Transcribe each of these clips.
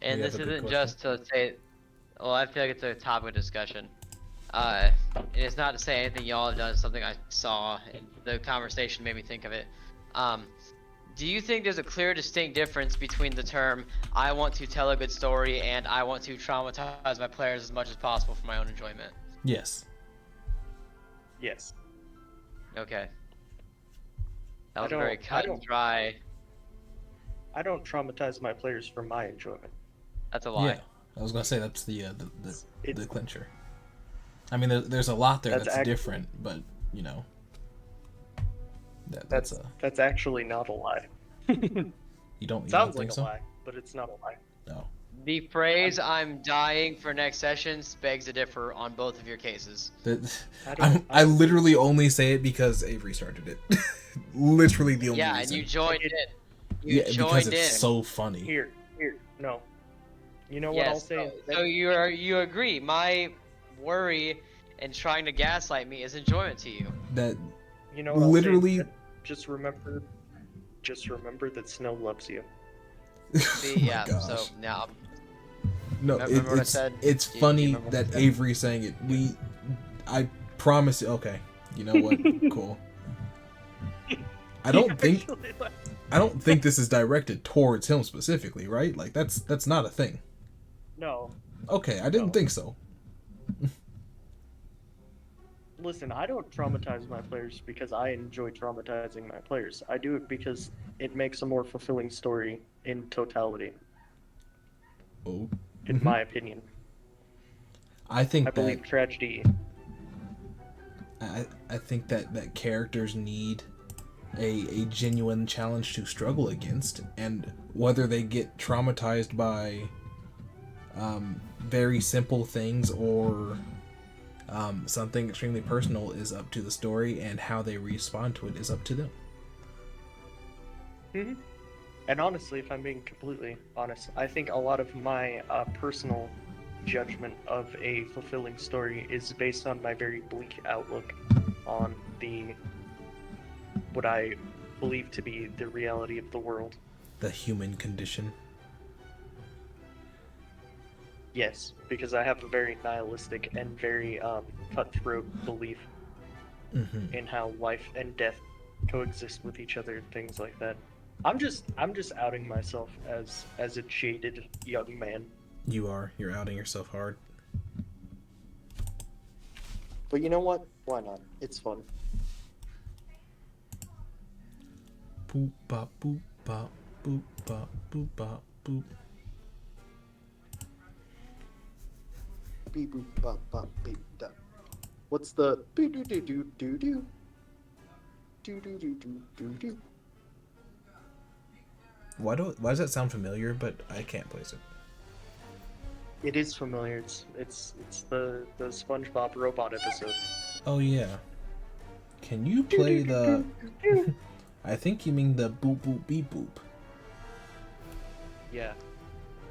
And You have this a good isn't question? just to say, well, I feel like it's a topic of discussion. And it's not to say anything y'all have done, it's something I saw, and the conversation made me think of it. Um, do you think there's a clear, distinct difference between the term "I want to tell a good story" and "I want to traumatize my players as much as possible for my own enjoyment"? Yes. Yes. Okay, that I was a very don't. I cut and don't. dry. I don't traumatize my players for my enjoyment. That's a Yeah. lie. I was gonna say that's the It, the clincher. I mean, there's a lot there that's actually, different, but you know that's a that's actually not a lie. you don't Sounds think like a so? lie, but it's not a lie. No. The phrase "I'm dying for next session" begs to differ on both of your cases. I literally only say it because Avery started it. Literally the only Yeah, reason. and you joined in. You Yeah, because joined it's in. so funny. Here, no. You know what I'll Yes. say? So you agree? My worry and trying to gaslight me is enjoyment to you. That You know what I'll say? literally. Just remember that Snow loves you. See, Oh my yeah. gosh. So now, No, remember what I said? it's Do you funny remember what I that said? Avery's saying it. I promise you. Okay, you know what? Cool. I don't think this is directed towards him specifically, right? Like that's not a thing. No. Okay, I didn't No. think so. Listen, I don't traumatize my players because I enjoy traumatizing my players. I do it because it makes a more fulfilling story in totality, Oh, in my opinion. I think I believe that tragedy. I think that characters need a genuine challenge to struggle against, and whether they get traumatized by very simple things or something extremely personal is up to the story, and how they respond to it is up to them. Mm-hmm. And honestly, if I'm being completely honest, I think a lot of my personal judgment of a fulfilling story is based on my very bleak outlook on what I believe to be the reality of the world. The human condition. Yes, because I have a very nihilistic and very cutthroat belief in how life and death coexist with each other, things like that. I'm just outing myself as a jaded young man. You're outing yourself hard. But you know what? Why not? It's fun. Boop bop boop bop boop bop boop bop boop. Beep boop bop bop beep da. What's the do do do do do do do do do do do do? Why does that sound familiar? But I can't place it. It is familiar. It's the SpongeBob robot episode. Oh yeah. Can you play the? I think you mean the boop boop beep boop. Yeah,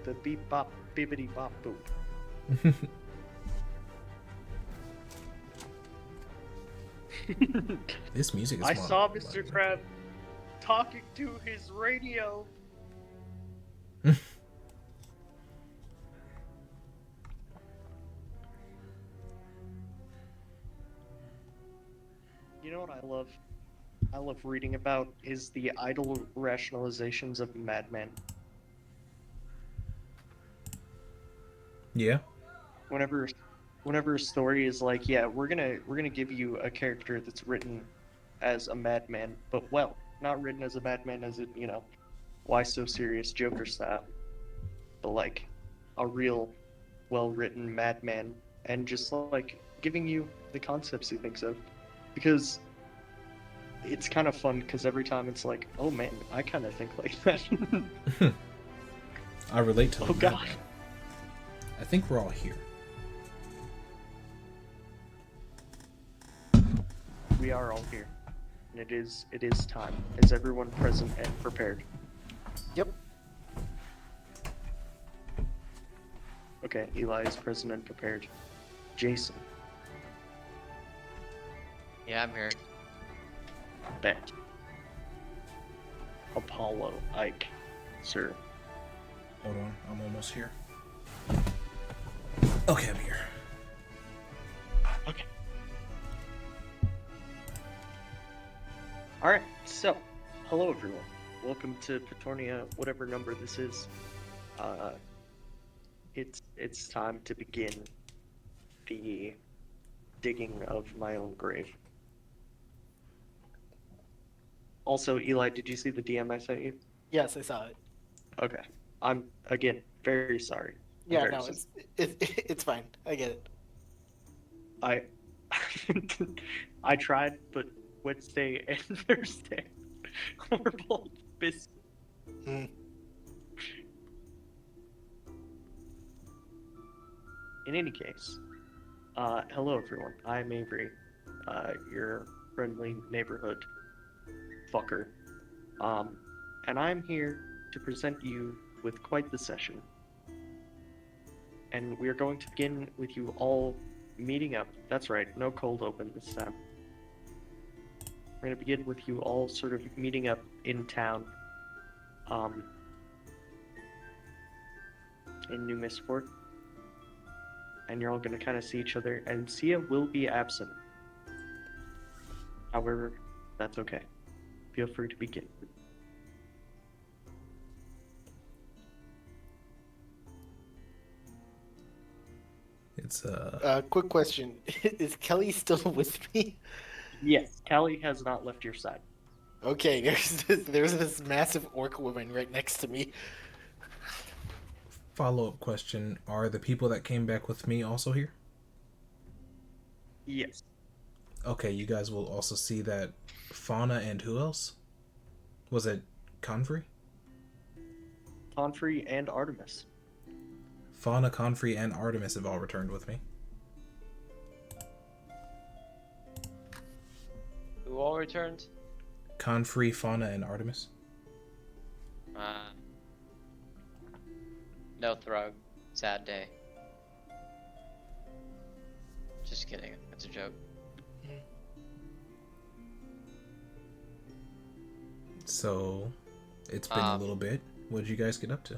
the beep bop bibbity bop boop. This music is. I saw Mr. Krabs talking to his radio. You know what I love? I love reading about is the idle rationalizations of Madman. Yeah. Whenever a story is like, yeah, we're gonna give you a character that's written as a madman, but not written as a madman as it, why so serious Joker style, but like a real, well-written madman, and just like giving you the concepts he thinks of, because it's kind of fun. Because every time it's like, oh man, I kind of think like that. I relate to the God. madman. I think we're all here. We are all here, and it is time. Is everyone present and prepared? Yep. Okay, Eli is present and prepared. Jason, Yeah, I'm here. Bet. Apollo, Ike, sir. Hold on, I'm almost here. Okay, I'm here. Okay. All right. So, hello everyone. Welcome to Petornia, whatever number this is. It's time to begin the digging of my own grave. Also, Eli, did you see the DM I sent you? Yes, I saw it. Okay. I'm again very sorry. I'm Yeah, very no, sorry. it's fine. I get it. I I tried, but Wednesday and Thursday were both busy. Mm. In any case, hello everyone. I'm Avery, your friendly neighborhood fucker. And I'm here to present you with quite the session. And we are going to begin with you all meeting up. That's right, no cold open this time. We're going to begin with you all sort of meeting up in town, in New Mistport. And you're all going to kind of see each other, and Sia will be absent. However, that's okay. Feel free to begin. It's Quick question: Is Kelly still with me? Yes, Callie has not left your side. Okay, there's this massive orc woman right next to me. follow-up question. Are the people that came back with me also here? Yes. Okay, you guys will also see that Fauna and who else? Was it Confrey? Tonfrey and Artemis. Fauna, Confrey, and Artemis have all returned with me. Who all returned? Confrey, Fauna, and Artemis. No Thrug. Sad day. Just kidding. That's a joke. So, it's been a little bit. What did you guys get up to?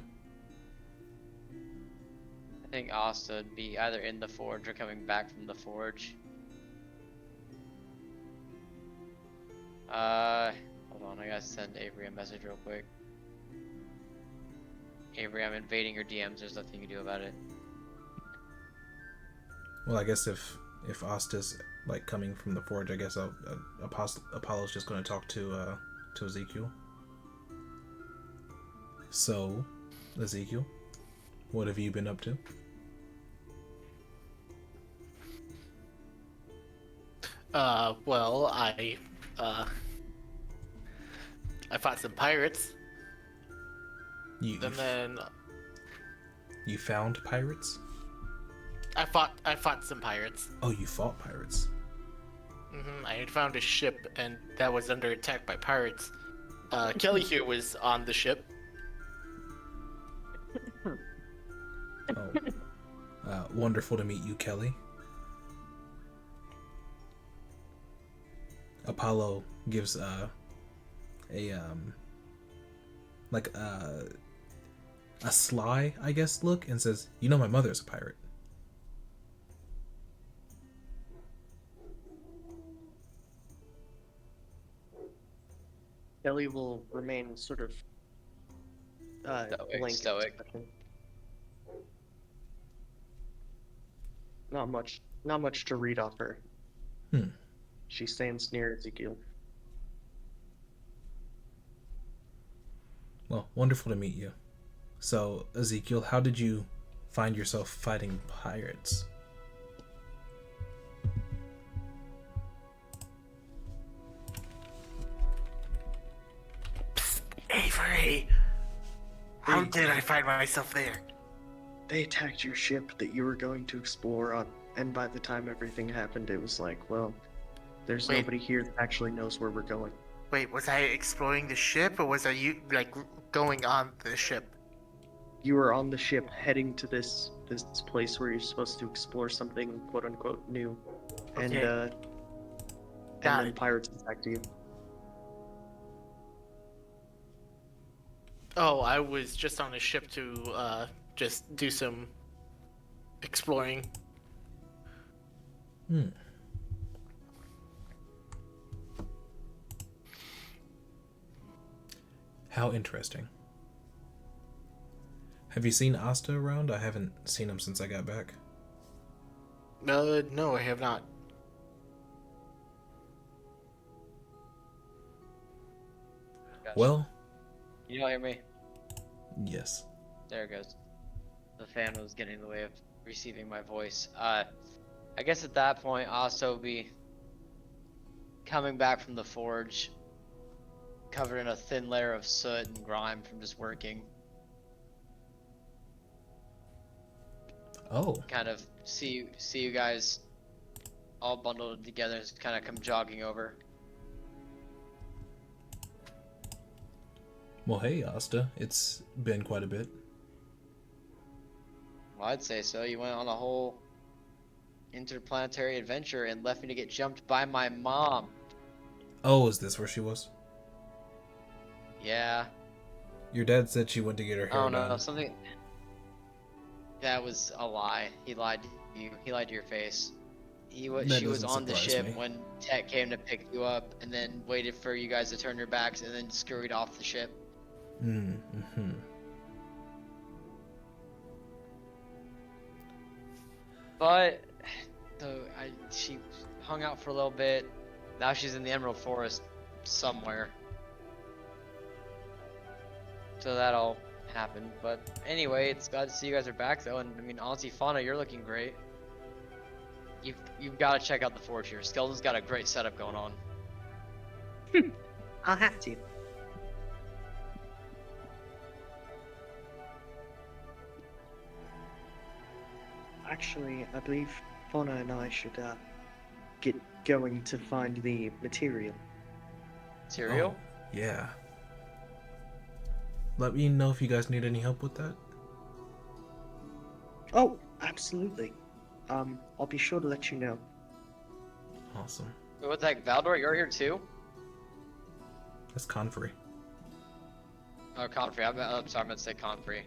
I think Asta would be either in the forge or coming back from the forge. Hold on, I gotta send Avery a message real quick. Avery, I'm invading your DMs, there's nothing you can do about it. Well, I guess if Asta's like coming from the forge, I guess Apollo's just going to talk to Ezekiel. So, Ezekiel, what have you been up to? Well, I fought some pirates, and then You found pirates? I fought some pirates. Oh, you fought pirates. I had found a ship, and that was under attack by pirates. Kelly here was on the ship. Oh, wonderful to meet you, Kelly. Apollo gives a sly, I guess, look and says, "You know my mother's a pirate." Kelly will remain sort of blank. Stoic. Not much to read off her. Hmm. She stands near Ezekiel. Well, wonderful to meet you. So, Ezekiel, how did you find yourself fighting pirates? Psst, Avery! How did I find myself there? They attacked your ship that you were going to explore on, and by the time everything happened, it was like, well, there's Wait. nobody here that actually knows where we're going. Wait, was I exploring the ship, or was I going on the ship? You were on the ship heading to this place where you're supposed to explore something quote unquote new, and Okay. and Got then it. pirates attacked you. Oh, I was just on a ship to just do some exploring. Hmm. How interesting. Have you seen Asta around? I haven't seen him since I got back. No, I have not. Gotcha. Well, You don't hear me? yes. There it goes. The fan was getting in the way of receiving my voice. I guess at that point, I'll also be coming back from the forge, covered in a thin layer of soot and grime from just working. Oh, Kind of see you guys all bundled together, just kind of come jogging over. well, hey, Asta. It's been quite a bit. Well, I'd say so. You went on a whole interplanetary adventure and left me to get jumped by my mom. Oh, is this where she was? Yeah. Your dad said she went to get her I hair don't know. done. Something. That was a lie. He lied to you. He lied to your face. That She was doesn't on the surprise ship me. when Tech came to pick you up, and then waited for you guys to turn your backs, and then scurried off the ship. Mm-hmm. But she hung out for a little bit. Now she's in the Emerald Forest somewhere. So that'll happen. But anyway, it's glad to see you guys are back though. And I mean, honestly, Fauna, you're looking great. You've got to check out the forge here. Skeleton's got a great setup going on. I'll have to. Actually, I believe Fauna and I should get going to find the material. Material? Oh, yeah. Let me know if you guys need any help with that. Oh, absolutely. I'll be sure to let you know. Awesome. Wait, what the heck, Valdor, you're here too? That's Confrey. Oh, Confrey. I'm sorry, I meant to say Confrey.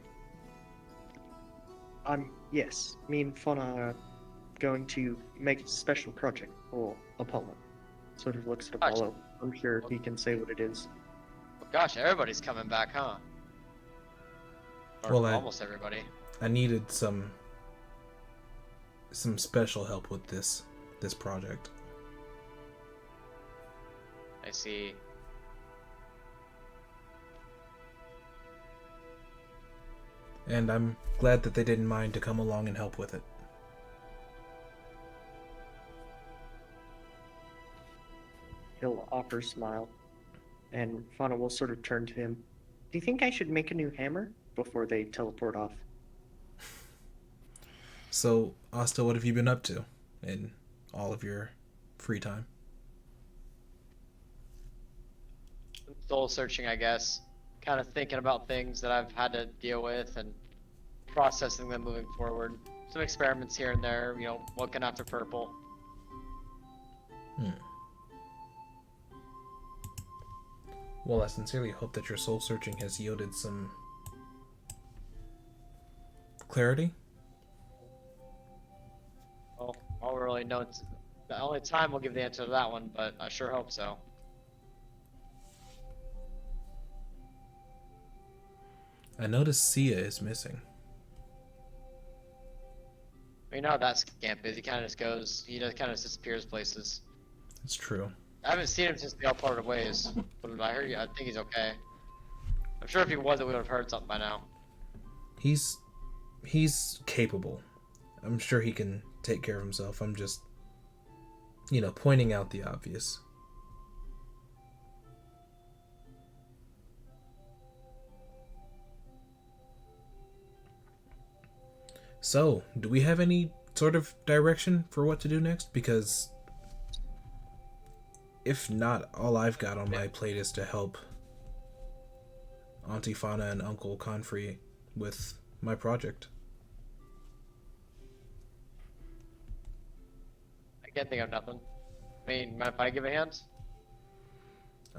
Yes, me and Fauna are going to make a special project for Apollo. Sort of looks at Gotcha. Apollo. I'm sure he can say what it is. Well, gosh, everybody's coming back, huh? Or Well, almost everybody. I needed some special help with this project. I see. And I'm glad that they didn't mind to come along and help with it. He'll offer a smile, and Fauna will sort of turn to him. Do you think I should make a new hammer before they teleport off? So, Asta, what have you been up to in all of your free time? Soul searching, I guess. Kind of thinking about things that I've had to deal with and processing them moving forward. Some experiments here and there, you know, looking after purple. Well, I sincerely hope that your soul searching has yielded some clarity. Well, all we really know, it's the only time we'll give the answer to that one, but I sure hope so. I noticed Sia is missing. You know how that scamp is. He kind of just goes, he just kind of disappears places. It's true. I haven't seen him since we all parted ways, but I think he's okay. I'm sure if he wasn't, we would have heard something by now. He's capable. I'm sure he can take care of himself. I'm just, pointing out the obvious. So, do we have any sort of direction for what to do next? Because if not, all I've got on my plate is to help Auntie Fauna and Uncle Confrey with my project. I can't think of nothing. I mean, mind if I give a hand?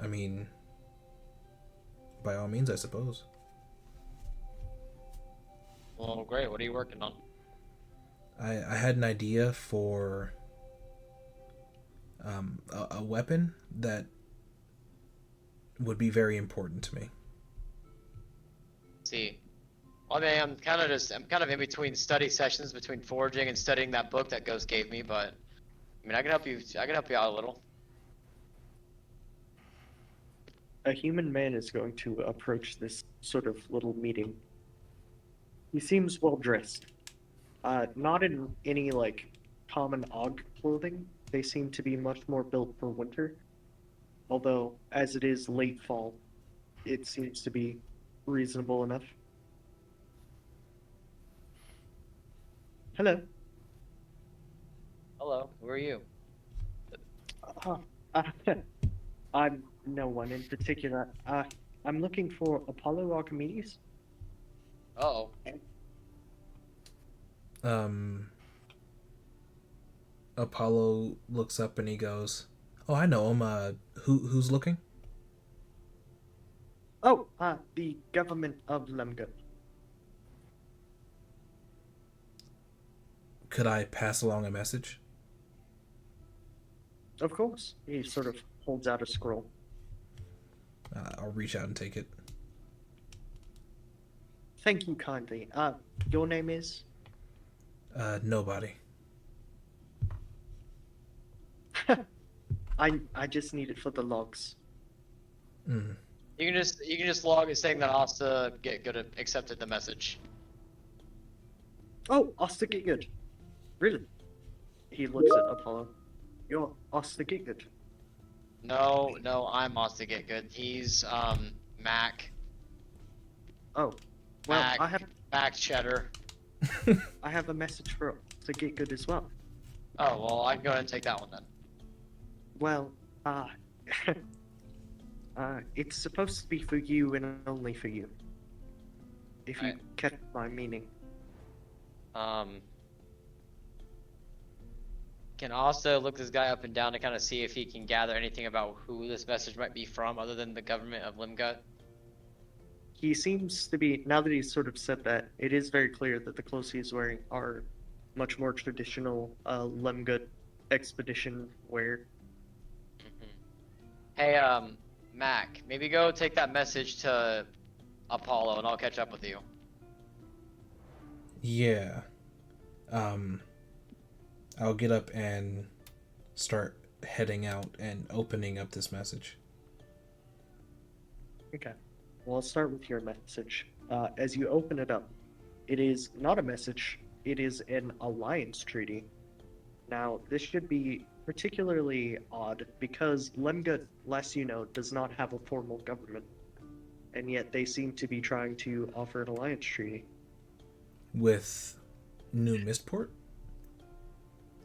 I mean, by all means, I suppose. Well, great. What are you working on? I had an idea for a weapon that would be very important to me. See. Well, I mean, I'm kind of in between study sessions between foraging and studying that book that Ghost gave me, but I mean, I can help you out a little. A human man is going to approach this sort of little meeting. He seems well dressed. Not in any like common Og clothing. They seem to be much more built for winter. Although, as it is late fall, it seems to be reasonable enough. Hello. Hello, who are you? Uh, uh, I'm no one in particular. I'm looking for Apollo Archimedes. Oh, Um, Apollo looks up and he goes, "Oh, I know him. Who's looking?" Oh, the government of Lemgut. Could I pass along a message? Of course. He sort of holds out a scroll. I'll reach out and take it. Thank you kindly. Your name is? Nobody. I just need it for the logs. Mm. you can just log it saying that Asta get good accepted the message. Oh, Oster Giggood. Really? He looks at Apollo. You're Oster Giggood. No, no, I'm Asta get good. He's Mac Oh, well, Mac Mac Cheddar. I have a message for Oster Giggood as well. Oh well, I can go ahead and take that one then. Well, it's supposed to be for you and only for you. If you Right. catch my meaning. Can also look this guy up and down to kind of see if he can gather anything about who this message might be from, other than the government of Limgut. He seems to be, now that he's sort of said that, it is very clear that the clothes he's wearing are much more traditional Lemgut expedition wear. Hey, Mac, maybe go take that message to Apollo, and I'll catch up with you. Yeah. I'll get up and start heading out and opening up this message. Okay. Well, I'll start with your message. As you open it up, it is not a message, it is an alliance treaty. Now, this should be particularly odd because Lemgut, last you know, does not have a formal government. And yet they seem to be trying to offer an alliance treaty. With New Mistport?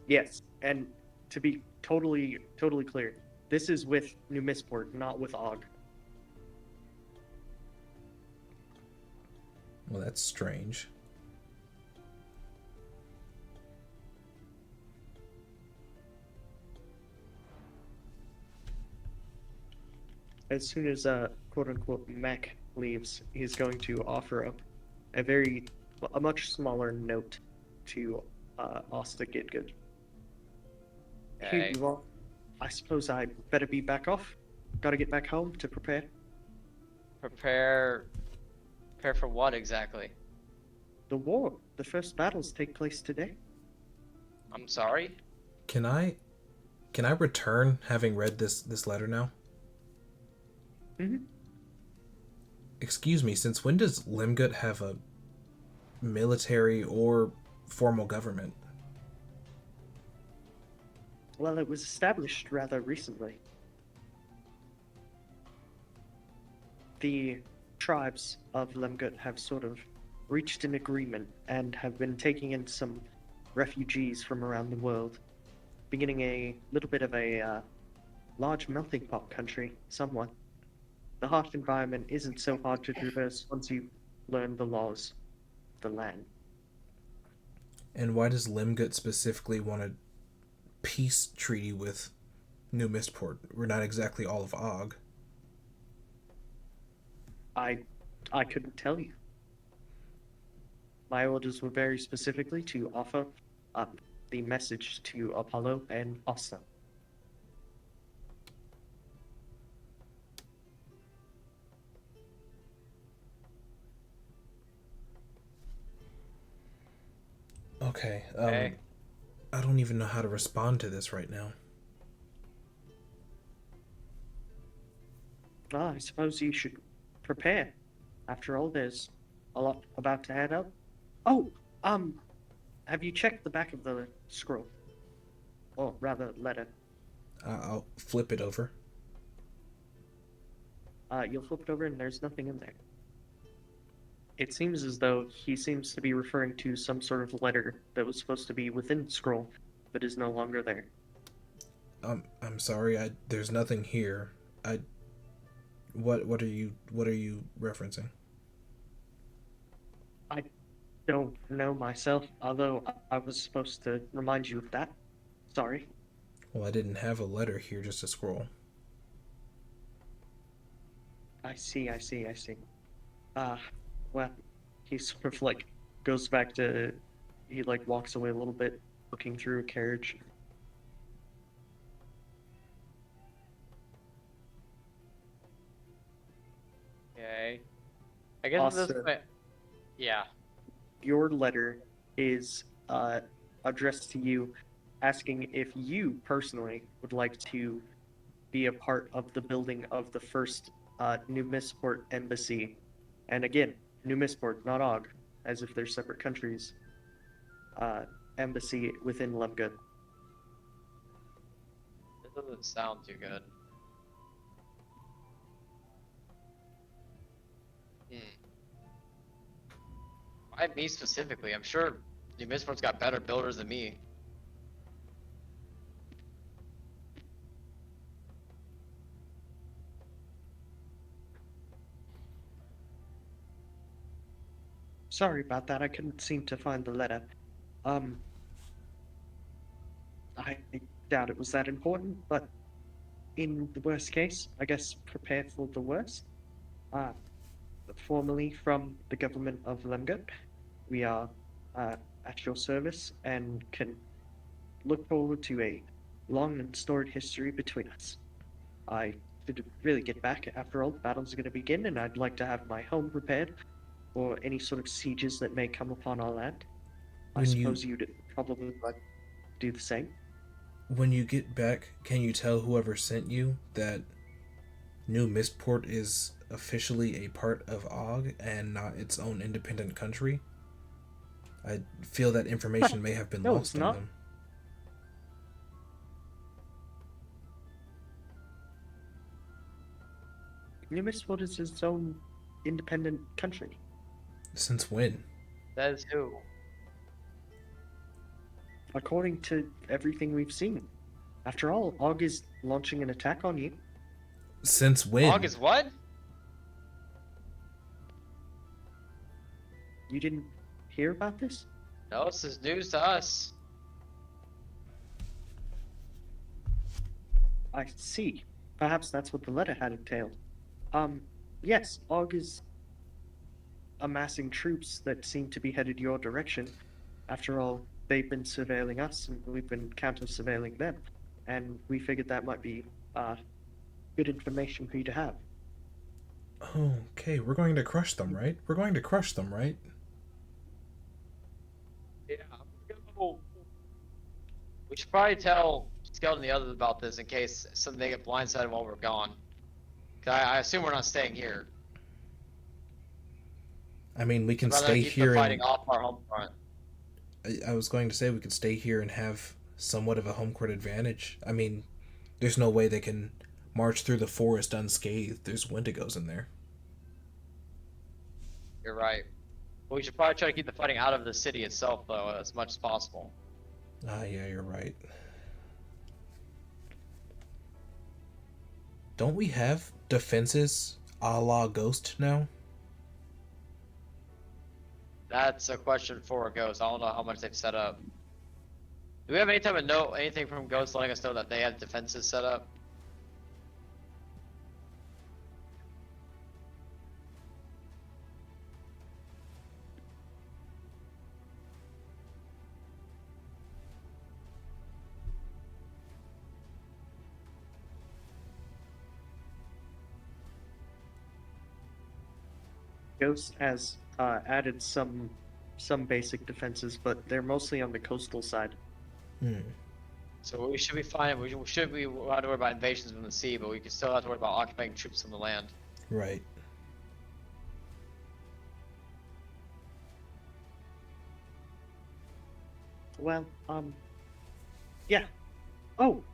Yes, and to be totally clear, this is with New Mistport, not with Og. Well, that's strange. As soon as quote unquote Mac leaves, he's going to offer up a much smaller note to Asta Gitgood. Here Okay. you are. I suppose I better be back off. Gotta get back home to prepare. Prepare for what exactly? The war. The first battles take place today. I'm sorry? Can I return having read this letter now? Mm-hmm. Excuse me, since when does Limgut have a military or formal government? Well, it was established rather recently. The tribes of Lemgut have sort of reached an agreement and have been taking in some refugees from around the world, beginning a little bit of a large melting pot country, somewhat. The harsh environment isn't so hard to traverse once you learn the laws of the land. And why does Limgut specifically want a peace treaty with New Mistport? We're not exactly all of Og. I couldn't tell you. my orders were very specifically to offer the message to Apollo and Asta. Okay. Okay. I don't even know how to respond to this right now. I suppose you should prepare. After all, there's a lot about to head up. Oh, have you checked the back of the scroll? Or rather, letter. I'll flip it over. You'll flip it over and there's nothing in there. It seems as though he seems to be referring to some sort of letter that was supposed to be within the scroll, but is no longer there. I'm sorry. There's nothing here. What are you referencing? I don't know myself, although I was supposed to remind you of that. Sorry. Well, I didn't have a letter here, just a scroll. I see. Well, he sort of like goes back to, he like walks away a little bit, looking through a carriage. Okay. I guess at this Asta, point, yeah. your letter is addressed to you, asking if you personally would like to be a part of the building of the first New Missport embassy. And again, New Missport, not Og, as if they're separate countries. Embassy within Lemgood. This doesn't sound too good. Why me specifically? I'm sure New Missport's got better builders than me. Sorry about that, I couldn't seem to find the letter. I doubt it was that important, but in the worst case, I guess prepare for the worst. Formally from the government of Lemgut, we are at your service and can look forward to a long and storied history between us. I should really get back. After all, the battles are going to begin, and I'd like to have my home prepared for any sort of sieges that may come upon our land. I suppose you'd probably like to do the same. When you get back, can you tell whoever sent you that New Missport is officially a part of Og and not its own independent country? I feel that information may have been No, lost it's on not. them. New Missport is its own independent country. Since when? Says who? According to everything we've seen. After all, Og is launching an attack on you. Since when? August what? You didn't hear about this? No, this is news to us. I see. Perhaps that's what the letter had entailed. Yes, Og is amassing troops that seem to be headed your direction. After all, they've been surveilling us, and we've been counter-surveilling them. And we figured that might be good information for you to have. Okay, we're going to crush them, right? We're going to crush them, right? Yeah, we should probably tell Skeleton and the others about this in case they get blindsided while we're gone. 'Cause I assume we're not staying here. I mean, we can I'd rather stay keep here the fighting and off our home front. I was going to say we could stay here and have somewhat of a home court advantage. I mean, there's no way they can march through the forest unscathed. There's Wendigos in there. You're right. But we should probably try to keep the fighting out of the city itself, though, as much as possible. Yeah, you're right. Don't we have defenses a la Ghost now? That's a question for a Ghost. I don't know how much they've set up. Do we have any type of note, anything from Ghost letting us know that they have defenses set up? Ghost has added some basic defenses, but they're mostly on the coastal side. Hmm. So we should be fine. We should be have to worry about invasions from the sea, but we can still have to worry about occupying troops on the land. Right. Well, yeah. Oh,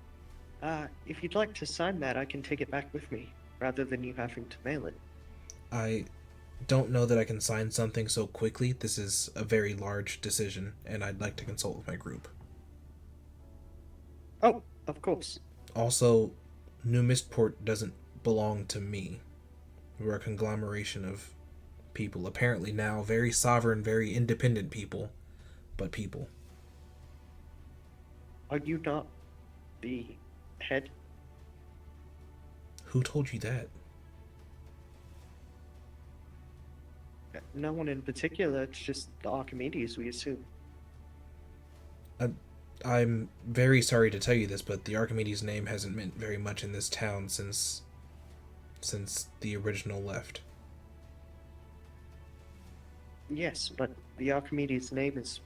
if you'd like to sign that, I can take it back with me, rather than you having to mail it. I don't know that I can sign something so quickly. This is a very large decision, and I'd like to consult with my group. Oh, of course. Also, New Mistport doesn't belong to me. We're a conglomeration of people, apparently now very sovereign, very independent people, but people. Are you not the head? Who told you that? No one in particular, it's just the Archimedes, we assume. I'm very sorry to tell you this, but the Archimedes name hasn't meant very much in this town since the original left. Yes, but the Archimedes name is,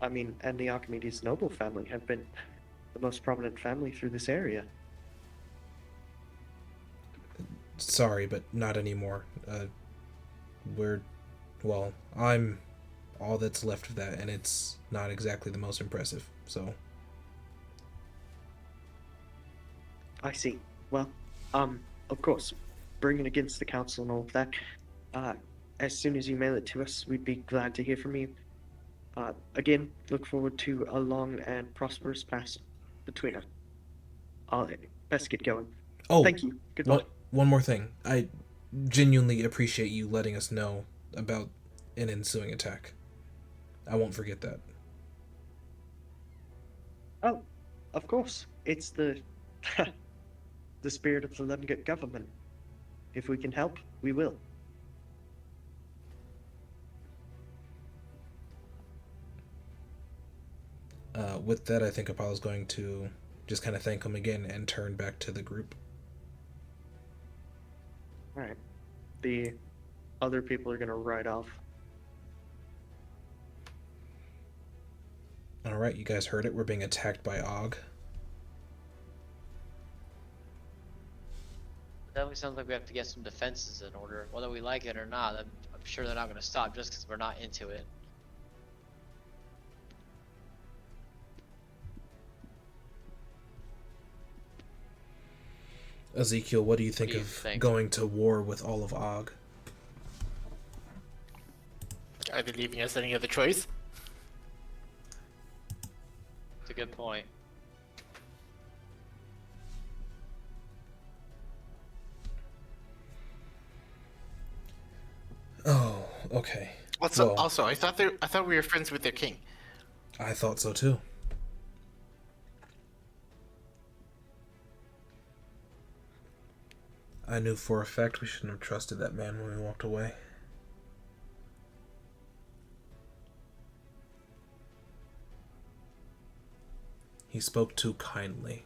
and the Archimedes noble family have been the most prominent family through this area. Sorry, but not anymore. I'm all that's left of that, and it's not exactly the most impressive, so. I see. Well, of course, bring it against the council and all of that. As soon as you mail it to us, we'd be glad to hear from you. Again, look forward to a long and prosperous past between us. I'll best get going. Oh, Thank you. Goodbye. one more thing. I genuinely appreciate you letting us know about an ensuing attack. I won't forget that. Oh, of course. It's the the spirit of the Lemgut government. If we can help, we will. With that, I think Apollo's going to just kind of thank him again and turn back to the group. Alright. The other people are gonna ride off. Alright, you guys heard it. We're being attacked by Og. Definitely sounds like we have to get some defenses in order, whether we like it or not. I'm sure they're not going to stop just because we're not into it. Ezekiel, what do you think do you of think? going to war with all of Og? Are they leaving us any other choice? It's a good point. Oh, okay. Also, I thought we were friends with their king. I thought so too. I knew for a fact we shouldn't have trusted that man when we walked away. He spoke too kindly.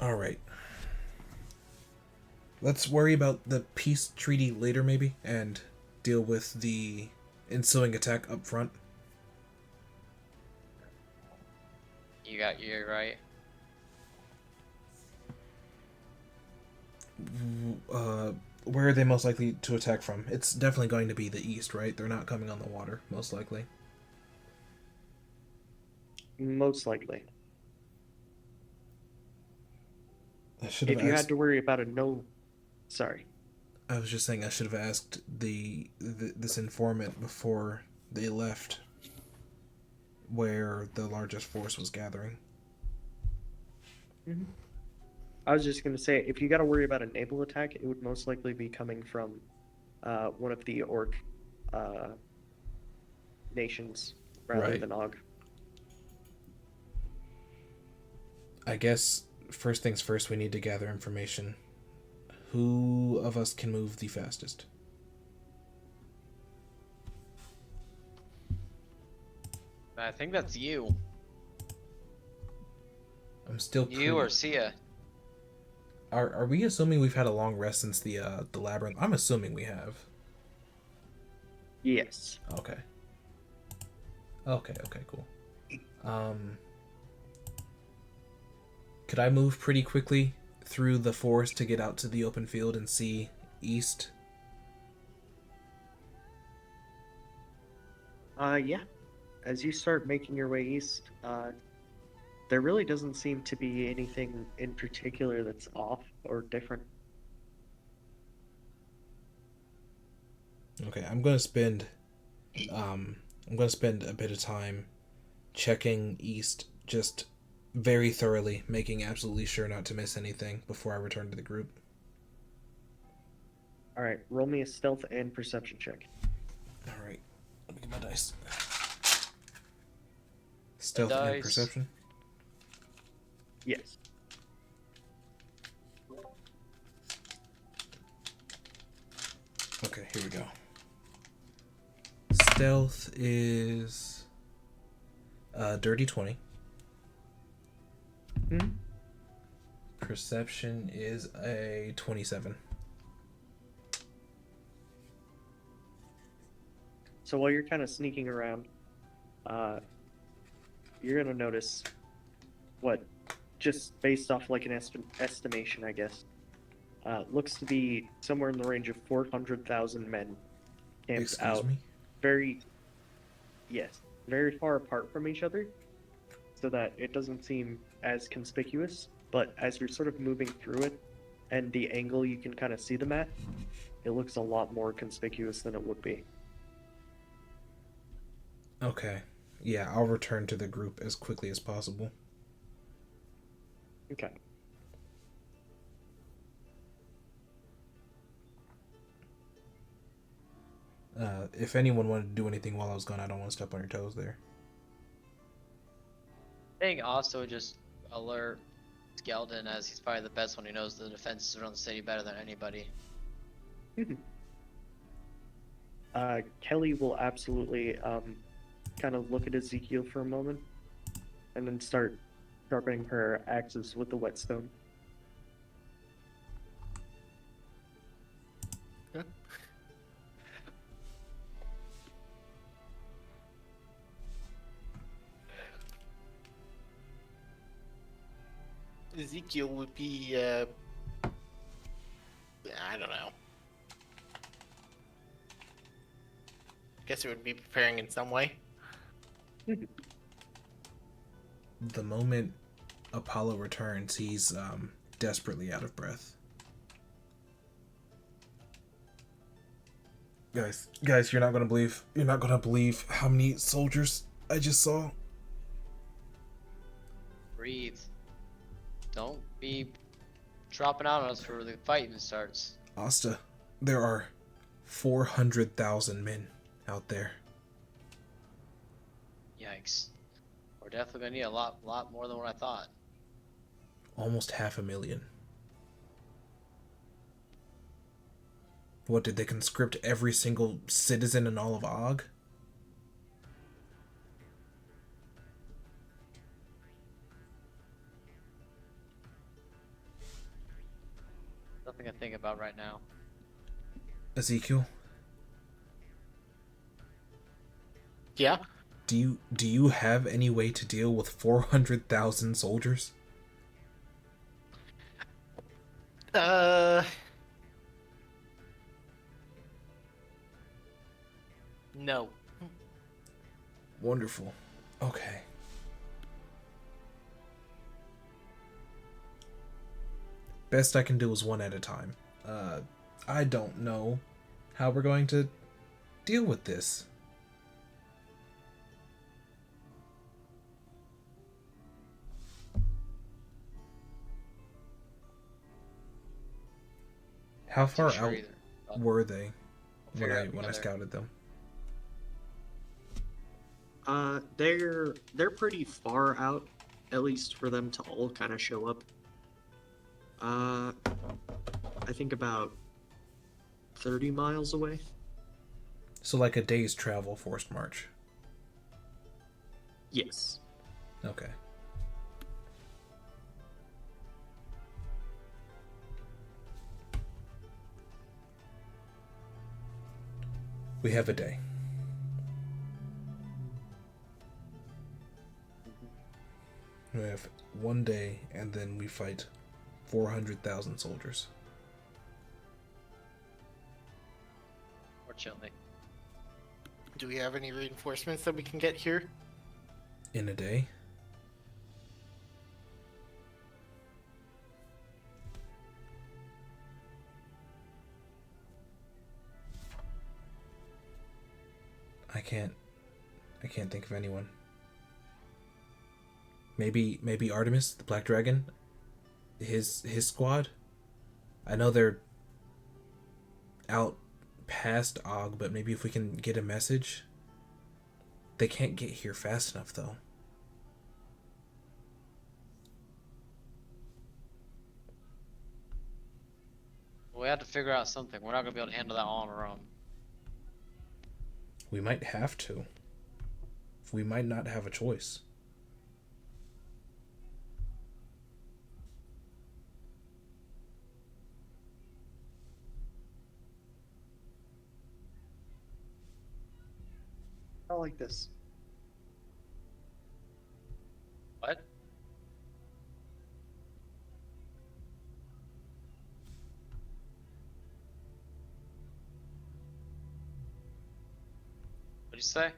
All right. Let's worry about the peace treaty later, maybe, and deal with the ensuing attack up front. You're right. Where are they most likely to attack from? It's definitely going to be the east, right? They're not coming on the water, most likely. Most likely. I should If have you asked. had to worry about Sorry. I was just saying I should have asked this informant before they left where the largest force was gathering. Mm-hmm. I was just gonna say, if you got to worry about a naval attack, it would most likely be coming from one of the orc nations rather Right. than Og. I guess first things first, we need to gather information. Who of us can move the fastest? I think that's you. I'm still You or Sia. Are we assuming we've had a long rest since the labyrinth? I'm assuming we have. Yes. Okay. Okay, cool. Could I move pretty quickly through the forest to get out to the open field and see east? Yeah. As you start making your way east, there really doesn't seem to be anything in particular that's off or different. Okay, I'm gonna spend a bit of time checking east, just very thoroughly, making absolutely sure not to miss anything before I return to the group. All right, roll me a stealth and perception check. All right, let me get my dice. Stealth and Dice. perception. Yes. Okay, here we go. Stealth is dirty 20. Hmm? Perception is a 27. So while you're kind of sneaking around, you're gonna notice what, just based off like an estimation, I guess, looks to be somewhere in the range of 400,000 men camped Excuse out, me? very far apart from each other, so that it doesn't seem as conspicuous. But as you're sort of moving through it, and the angle you can kind of see them at, it looks a lot more conspicuous than it would be. Okay. Yeah, I'll return to the group as quickly as possible. Okay. If anyone wanted to do anything while I was gone, I don't want to step on your toes there. I think also just alert Skeldon, as he's probably the best one who knows the defenses around the city better than anybody. Kelly will absolutely kind of look at Ezekiel for a moment, and then start sharpening her axes with the whetstone. Ezekiel would be, I don't know. Guess it would be preparing in some way. The moment Apollo returns, he's desperately out of breath. Guys, you're not gonna believe how many soldiers I just saw. Breathe. Don't be dropping out on us before the fighting starts. Asta, there are 400,000 men out there. Yikes. We're definitely gonna need a lot more than what I thought. Almost 500,000. What, did they conscript every single citizen in all of Og? Nothing to think about right now. Ezekiel, Yeah? do you have any way to deal with 400,000 soldiers? No. Wonderful. Okay. Best I can do is one at a time. I don't know how we're going to deal with this. How far Too sure out either. But were they we'll figure it out when I together. scouted them? They're pretty far out, at least for them to all kind of show up. I think about 30 miles away. So like a day's travel forced march. Yes. Okay. We have a day. We have one day, and then we fight 400,000 soldiers. Fortunately. Do we have any reinforcements that we can get here? In a day? I can't think of anyone. Maybe Artemis, the Black Dragon? His squad? I know they're out past Og, but maybe if we can get a message. They can't get here fast enough though. We have to figure out something. We're not gonna be able to handle that all on our own. We might have to. We might not have a choice. I like this. What? What'd you say?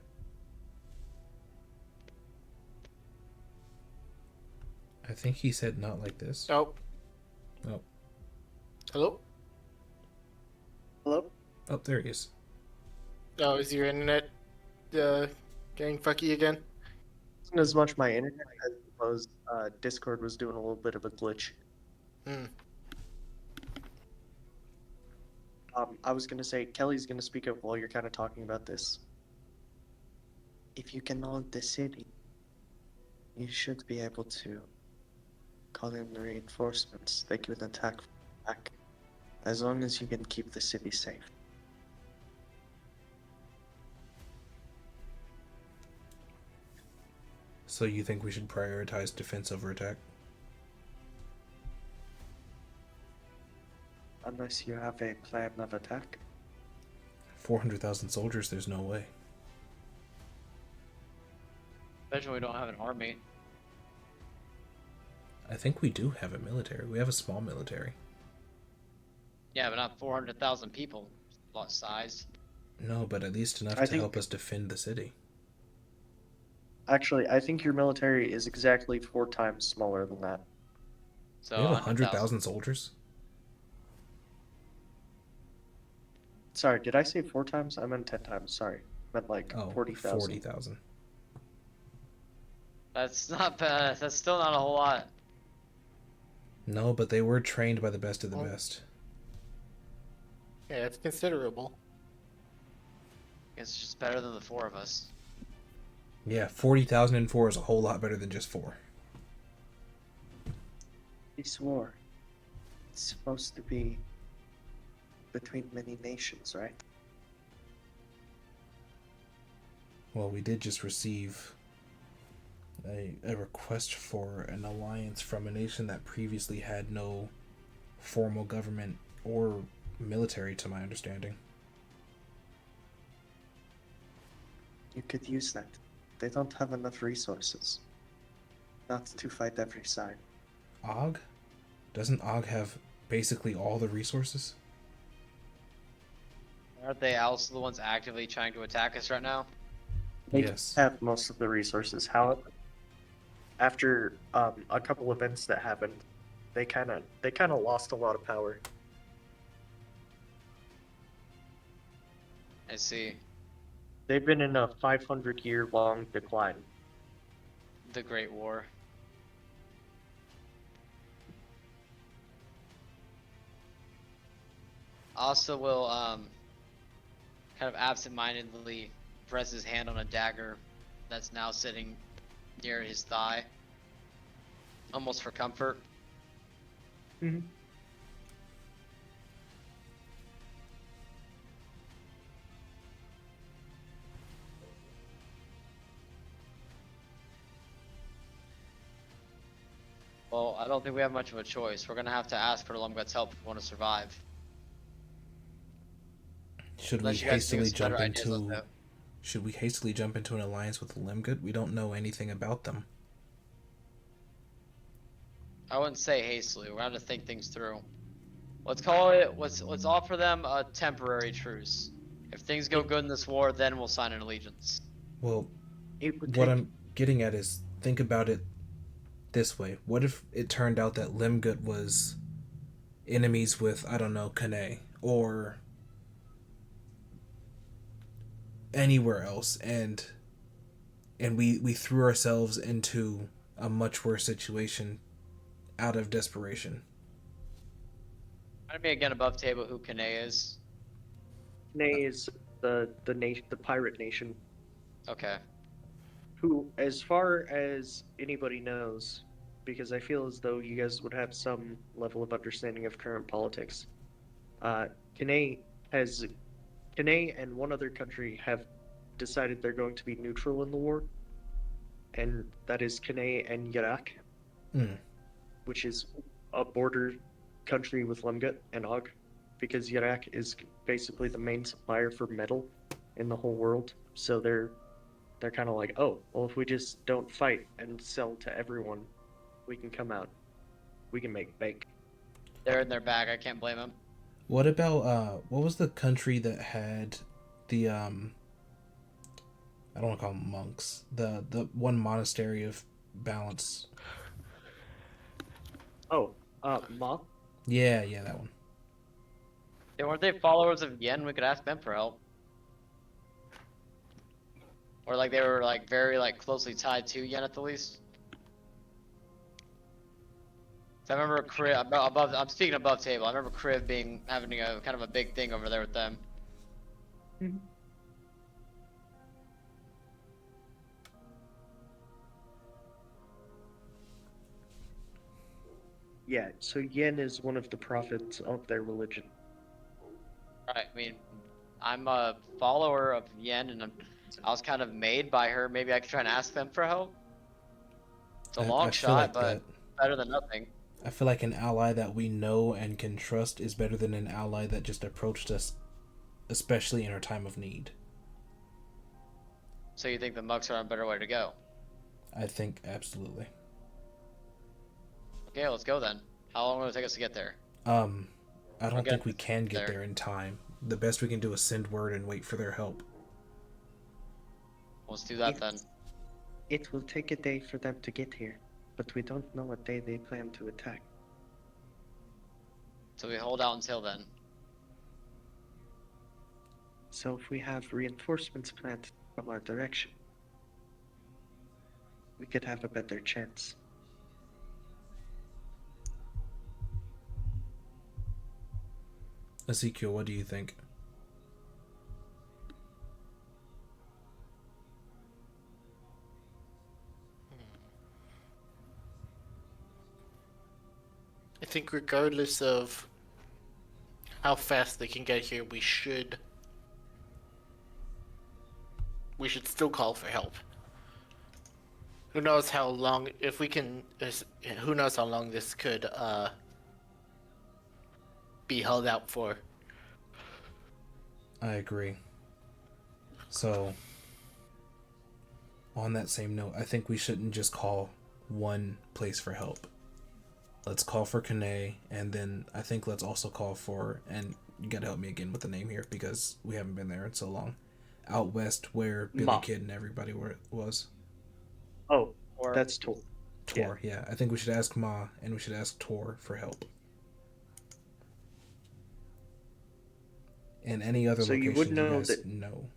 I think he said not like this. Oh. Oh. Hello? Hello? Oh, there he is. Oh, is your internet getting fucky again? Wasn't as much my internet as it was Discord was doing a little bit of a glitch. Hmm. I was gonna say Kelly's gonna speak up while you're kind of talking about this. If you can hold the city, you should be able to call in the reinforcements. They can attack back, as long as you can keep the city safe. So you think we should prioritize defense over attack? Unless you have a plan of attack. 400,000 soldiers, there's no way. Especially when we don't have an army. I think we do have a military. We have a small military. Yeah, but not 400,000 people. A lot size. No, but at least enough I to think- help us defend the city. Actually, I think your military is exactly 4 times smaller than that. So We have 100,000. 100,000 soldiers? Sorry, did I say 4 times? I meant 10 times. Sorry, I meant like Oh, 40,000. 40,000. That's not bad. That's still not a whole lot. No, but they were trained by the best of the Oh. best. Yeah, it's considerable. It's just better than the 4 of us. Yeah, 40,004 is a whole lot better than just 4. This war, it's supposed to be between many nations, right? Well, we did just receive a request for an alliance from a nation that previously had no formal government or military, to my understanding. You could use that. They don't have enough resources. Not to fight every side. Og? Doesn't Og have basically all the resources? Aren't they also the ones actively trying to attack us right now? They Yes. have most of the resources. However, after a couple events that happened, they kind of lost a lot of power. I see. They've been in a 500-year-long decline. The Great War. Also will kind of absent-mindedly press his hand on a dagger that's now sitting near his thigh. Almost for comfort. Mm-hmm. Well, I don't think we have much of a choice. We're gonna have to ask for Lumgut's help if we want to survive. Should we Unless you guys think of hastily some better jump ideas, let's into? go. Should we hastily jump into an alliance with Limgut? We don't know anything about them. I wouldn't say hastily. We're gonna have to think things through. Let's call it. Let's offer them a temporary truce. If things go good in this war, then we'll sign an allegiance. Well, It would what take. I'm getting at is think about it this way. What if it turned out that Limgut was enemies with, I don't know, Kane or anywhere else, and we threw ourselves into a much worse situation out of desperation. Remind me again above table who Kane is. Ney is the nation, the pirate nation, Okay. who, as far as anybody knows, because I feel as though you guys would have some level of understanding of current politics. Kane has Kane and one other country have decided they're going to be neutral in the war, and that is Kane and Iraq, Mm. which is a border country with Lemgut and Og, because Iraq is basically the main supplier for metal in the whole world. So they're kind of like, oh, well, if we just don't fight and sell to everyone, we can come out, we can make bank. They're in their bag. I can't blame them. What about what was the country that had the I don't want to call them monks. The one monastery of balance. Oh, Ma. Yeah, that one. They weren't they followers of Yen? We could ask them for help. Or like they were like very like closely tied to Yen at the least. So I remember Kriv above. I'm speaking above table. I remember Kriv having a kind of a big thing over there with them. Yeah, so Yen is one of the prophets of their religion. Right. I mean, I'm a follower of Yen, and I was kind of made by her. Maybe I could try and ask them for help. It's a long I feel shot, like but better than nothing. I feel like an ally that we know and can trust is better than an ally that just approached us, especially in our time of need. So you think the Mucks are a better way to go? I think absolutely. Okay, let's go then. How long will it take us to get there? I don't Okay, think we can get there. there in time. The best we can do is send word and wait for their help. Let's do that then. It will take a day for them to get here, but we don't know what day they plan to attack. So we hold out until then. So if we have reinforcements planned from our direction, we could have a better chance. Ezekiel, what do you think? I think regardless of how fast they can get here, we should still call for help. Who knows how long, if we can, who knows how long this could be held out for. I agree. So, on that same note, I think we shouldn't just call one place for help. Let's call for Kane, and then I think let's also call for, and you gotta help me again with the name here because we haven't been there in so long, out west where Billy Ma. Kid and everybody was. Oh, Or that's Tor. Tor, yeah. I think we should ask Ma, and we should ask Tor for help. And any other So you locations would you know guys that- know.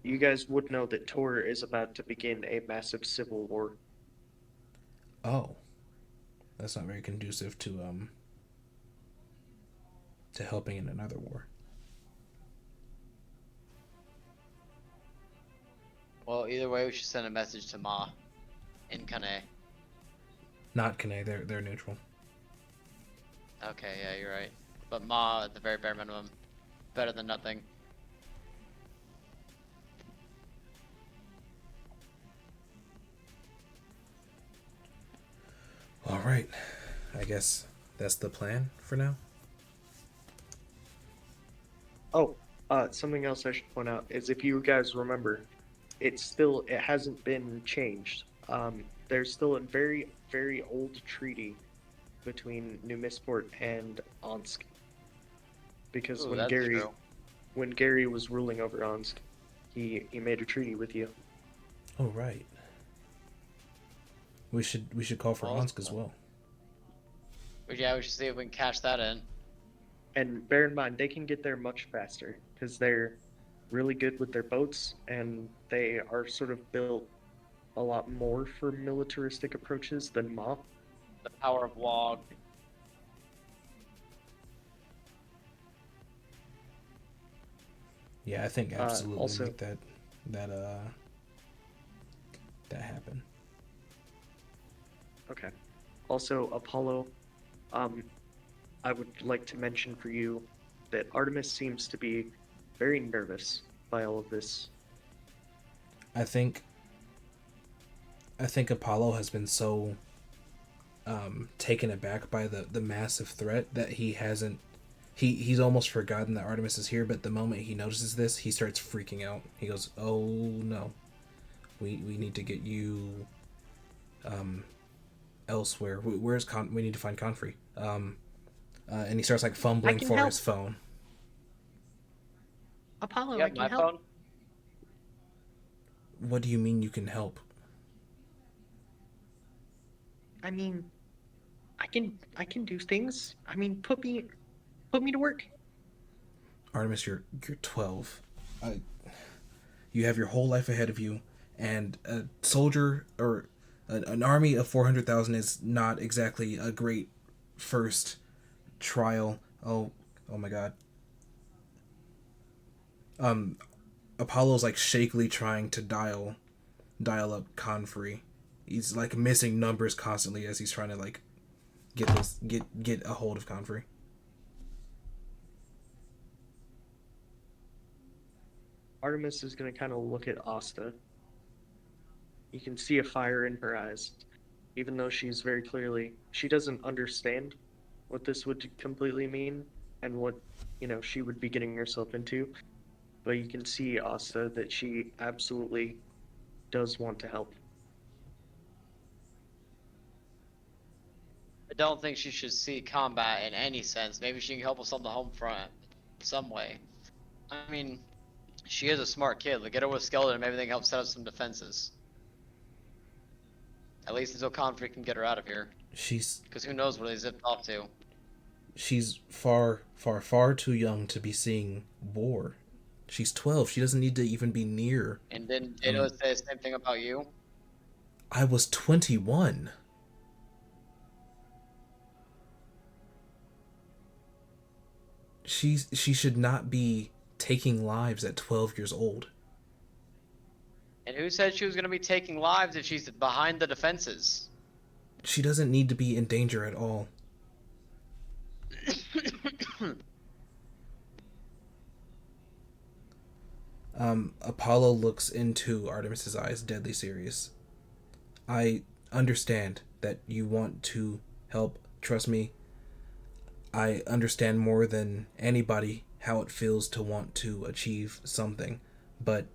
You guys would know that Tor is about to begin a massive civil war. Oh. That's not very conducive to helping in another war. well, either way, we should send a message to Ma in Kane. Not Kane, they're neutral. Okay, yeah, you're right. But Ma, at the very bare minimum, better than nothing. All right. I guess that's the plan for now. Oh, something else I should point out is if you guys remember, it hasn't been changed. There's still a very, very old treaty between Numisport and Onsk. Because Ooh, that's true. when Gary was ruling over Onsk, he made a treaty with you. Oh right. We should call for Well, Onsk as well. But yeah, we should see if we can cash that in. And bear in mind, they can get there much faster because they're really good with their boats and they are sort of built a lot more for militaristic approaches than Ma. The power of log. Yeah, I think absolutely Also, make that that happen. okay. Also, Apollo, um, I would like to mention for you that Artemis seems to be very nervous by all of this. I think Apollo has been so taken aback by the massive threat that he's almost forgotten that Artemis is here, but the moment he notices this, he starts freaking out. He goes, "Oh no. We need to get you elsewhere. We need to find Confrey." And he starts like fumbling for his phone. Apollo, You have my phone? What do you mean you can help? I mean, I can do things. I mean, put me to work. Artemis, you're 12. You have your whole life ahead of you, and a soldier or an army of 400,000 is not exactly a great first trial. Oh my God. Apollo's like shakily trying to dial up Confrey. He's like missing numbers constantly as he's trying to like get a hold of Confrey. Artemis is going to kind of look at Asta. You can see a fire in her eyes, even though she doesn't understand what this would completely mean and what, she would be getting herself into. But you can see Asta that she absolutely does want to help. I don't think she should see combat in any sense. Maybe she can help us on the home front some way. I mean, she is a smart kid. Like, get her with Skeleton, maybe they can help set up some defenses. At least until Conflict can get her out of here. Because who knows where they zipped off to. She's far, far, far too young to be seeing war. She's 12. She doesn't need to even be near. And didn't Dado say the same thing about you? I was 21. She should not be taking lives at 12 years old. And who said she was going to be taking lives if she's behind the defenses? She doesn't need to be in danger at all. Apollo looks into Artemis's eyes, deadly serious. I understand that you want to help. Trust me. I understand more than anybody how it feels to want to achieve something, but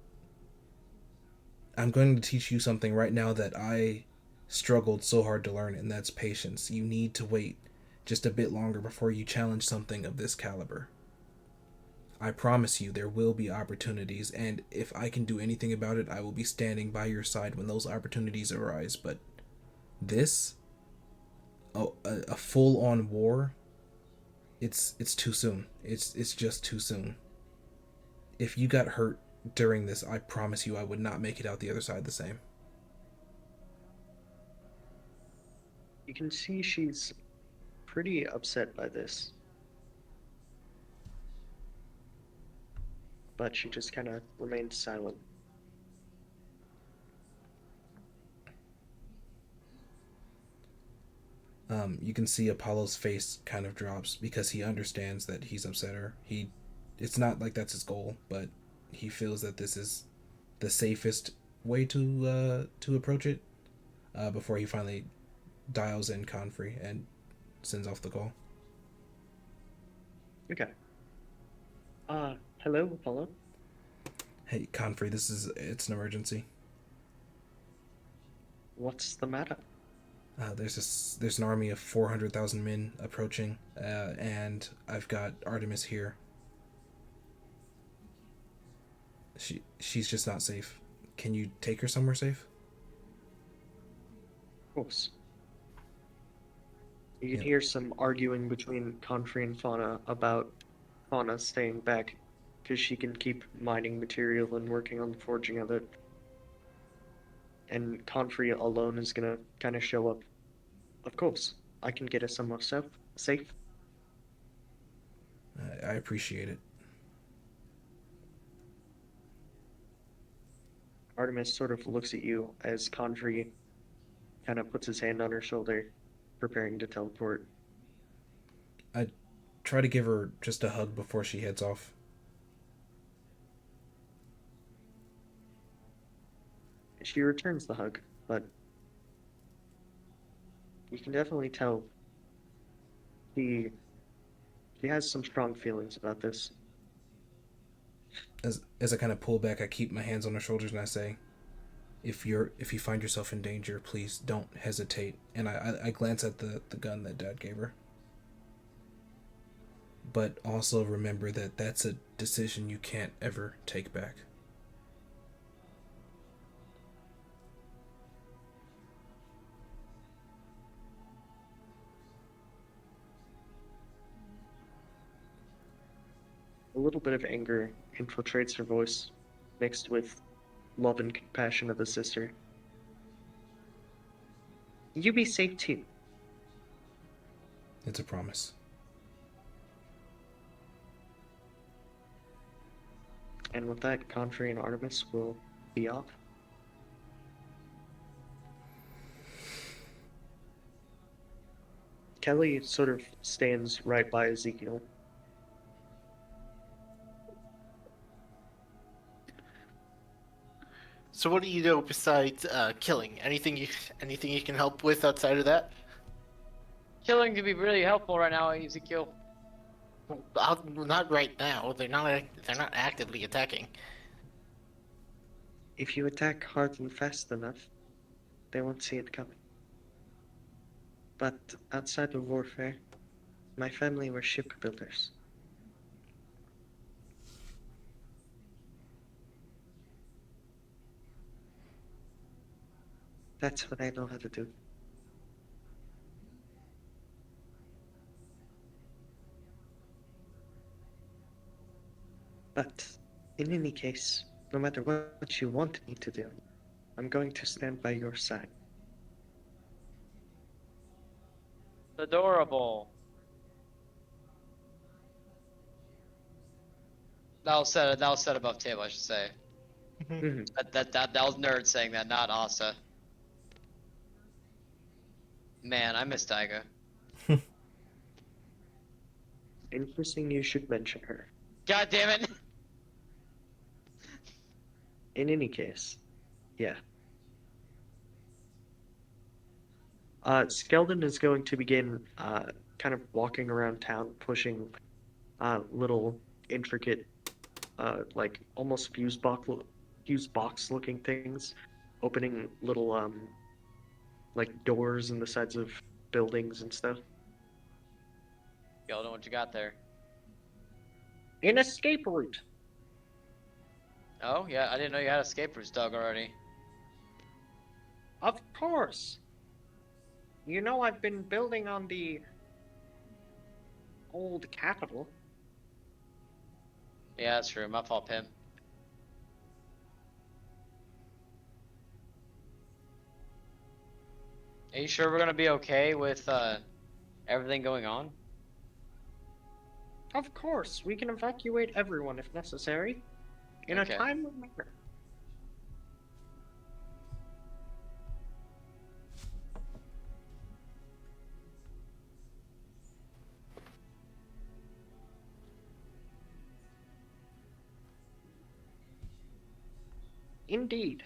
I'm going to teach you something right now that I struggled so hard to learn, and that's patience. You need to wait just a bit longer before you challenge something of this caliber. I promise you there will be opportunities, and if I can do anything about it, I will be standing by your side when those opportunities arise. But this, a full-on war, it's too soon. It's just too soon. If you got hurt during this, I promise you I would not make it out the other side the same. You can see she's pretty upset by this. But she just kind of remains silent. You can see Apollo's face kind of drops because he understands that he's upset her. It's not like that's his goal, but he feels that this is the safest way to approach it before he finally dials in Confrey and sends off the call. Okay. Hello, Apollo. Hey, Confrey, it's an emergency. What's the matter? There's an army of 400,000 men approaching, and I've got Artemis here. She's just not safe. Can you take her somewhere safe? Of course. You can Yeah. hear some arguing between Confrey and Fauna about Fauna staying back because she can keep mining material and working on the forging of it. And Confrey alone is gonna kind of show up. Of course, I can get us somewhere safe. I appreciate it. Artemis sort of looks at you as Confrey kind of puts his hand on her shoulder, preparing to teleport. I try to give her just a hug before she heads off. She returns the hug, but you can definitely tell she she has some strong feelings about this. As I kind of pull back, I keep my hands on her shoulders and I say, if you find yourself in danger, please don't hesitate. And I glance at the gun that Dad gave her. But also remember that that's a decision you can't ever take back. A little bit of anger infiltrates her voice, mixed with love and compassion of a sister. You be safe too. It's a promise. And with that, Confrey and Artemis will be off. Kelly sort of stands right by Ezekiel. So what do you know besides killing? Anything you can help with outside of that? Killing could be really helpful right now, Ezekiel. Not right now. They're not actively attacking. If you attack hard and fast enough, they won't see it coming. But outside of warfare, my family were shipbuilders. That's what I know how to do. But in any case, no matter what you want me to do, I'm going to stand by your side. Adorable. That was said above table, I should say. Mhm. That was nerd saying that, not Asa. Man, I miss Daigo. Interesting you should mention her. God damn it! In any case, yeah. Skeldon is going to begin kind of walking around town, pushing little intricate, like almost fuse box looking things, opening little like doors in the sides of buildings and stuff. Y'all know what you got there. An escape route. Oh, yeah, I didn't know you had escape routes dug already. Of course. You know I've been building on the old capital. Yeah, that's true. My fault, Pim. Are you sure we're gonna be okay with everything going on? Of course, we can evacuate everyone if necessary, in Okay. a timely manner. Indeed.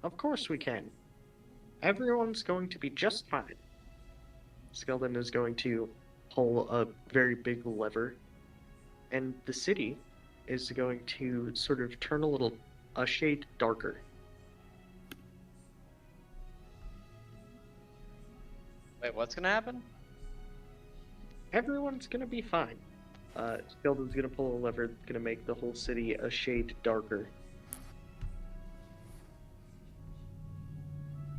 Of course we can. Everyone's going to be just fine. Skeldon is going to pull a very big lever, and the city is going to sort of turn a shade darker. Wait, what's gonna happen? Everyone's gonna be fine. Skeldon's gonna pull a lever that's gonna make the whole city a shade darker.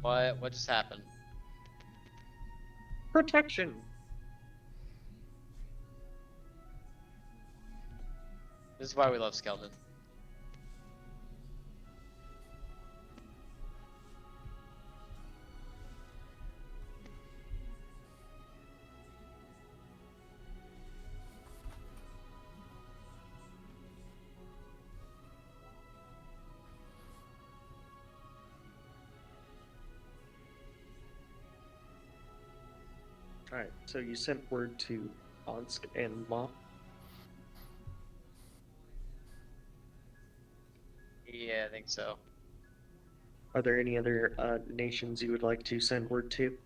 What just happened? Protection! This is why we love Skeldon. Alright, so you sent word to Onsk and Ma. Yeah, I think so. Are there any other nations you would like to send word to?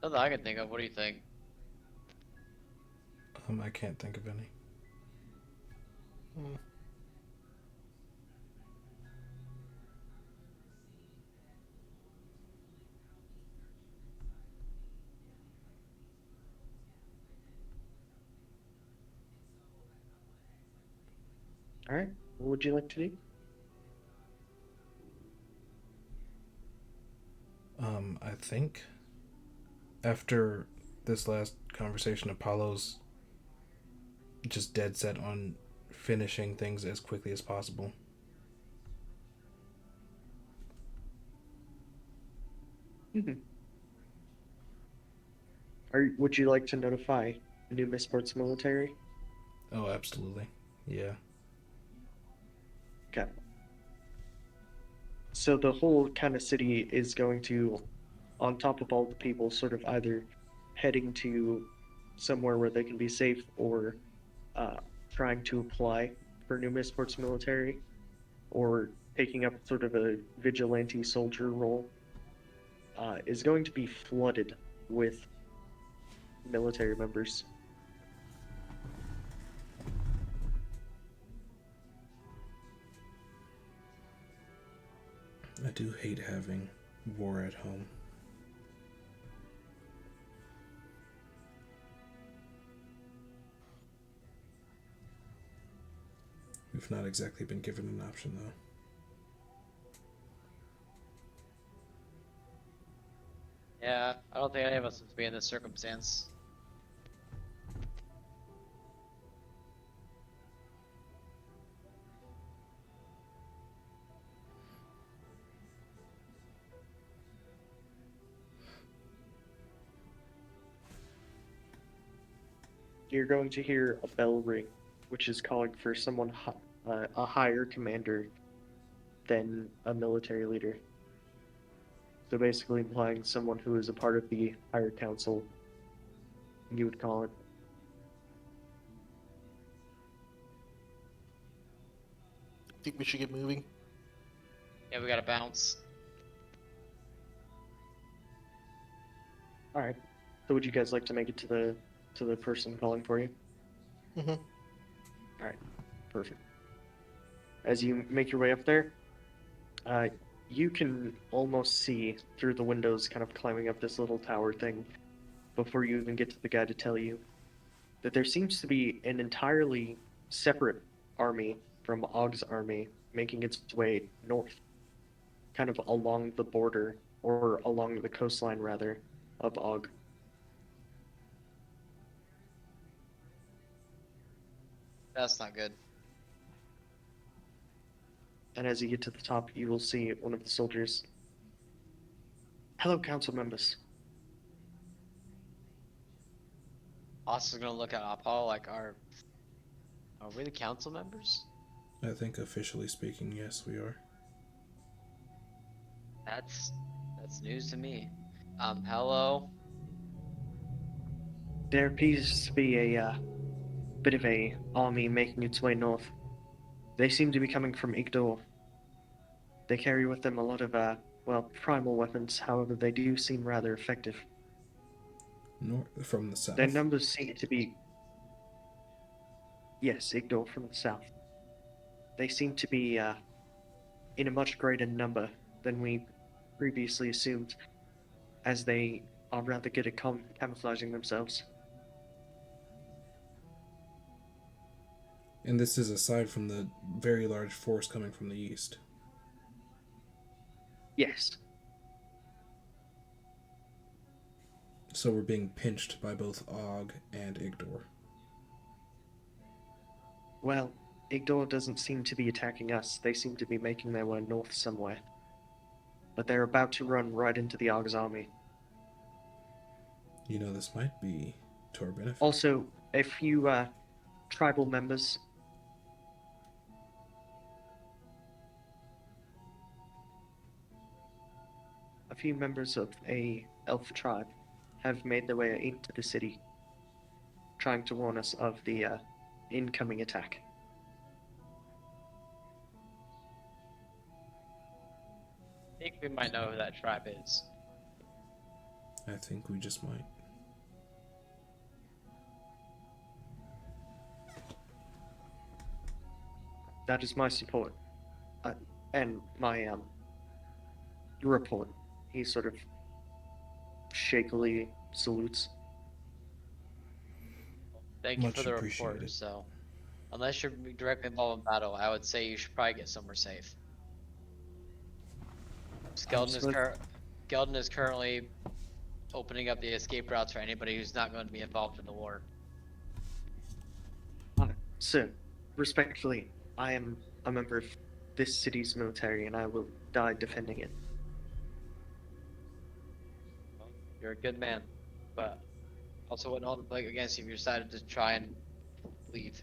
Nothing I can think of. What do you think? I can't think of any. Alright, what would you like to do? I think after this last conversation, Apollo's just dead set on finishing things as quickly as possible. Would you like to notify New Missport's military? Oh, absolutely. Yeah. Okay. So the whole kind of city is going to, on top of all the people, sort of either heading to somewhere where they can be safe or trying to apply for New Missport's military or taking up sort of a vigilante soldier role, is going to be flooded with military members. I do hate having war at home. We've not exactly been given an option, though. Yeah, I don't think any of us would be in this circumstance. You're going to hear a bell ring, which is calling for someone a higher commander than a military leader. So basically implying someone who is a part of the higher council, you would call it. Think we should get moving? Yeah, we gotta bounce. All right. So would you guys like to make it to the person calling for you? Mm-hmm. All right. Perfect. As you make your way up there, you can almost see through the windows kind of climbing up this little tower thing before you even get to the guy to tell you that there seems to be an entirely separate army from Ogg's army making its way north, kind of along the border, or along the coastline rather, of Ogg. That's not good. And as you get to the top, you will see one of the soldiers. Hello, council members. Us is gonna look at Apollo like are we the council members? I think officially speaking, yes, we are. That's news to me. Hello. There appears to be a bit of a army making its way north. They seem to be coming from Igdor. They carry with them a lot of, primal weapons, however, they do seem rather effective. From the Their south. numbers seem to be. Yes, Igdor from the south. They seem to be, in a much greater number than we previously assumed, as they are rather good at camouflaging themselves. And this is aside from the very large force coming from the east. Yes. So we're being pinched by both Og and Igdor. Well, Igdor doesn't seem to be attacking us. They seem to be making their way north somewhere. But they're about to run right into the Arg's army. You know, this might be to our benefit. Also, a few tribal members. A few members of a elf tribe have made their way into the city, trying to warn us of the incoming attack. I think we might know who that tribe is. I think we just might. That is my support. And my report. He sort of shakily salutes. Thank you Much for the report. appreciated. So, unless you're directly involved in battle, I would say you should probably get somewhere safe. Skeldon is currently opening up the escape routes for anybody who's not going to be involved in the war. Sir, respectfully, I am a member of this city's military and I will die defending it. You're a good man, but also wouldn't hold the plague against you if you decided to try and leave.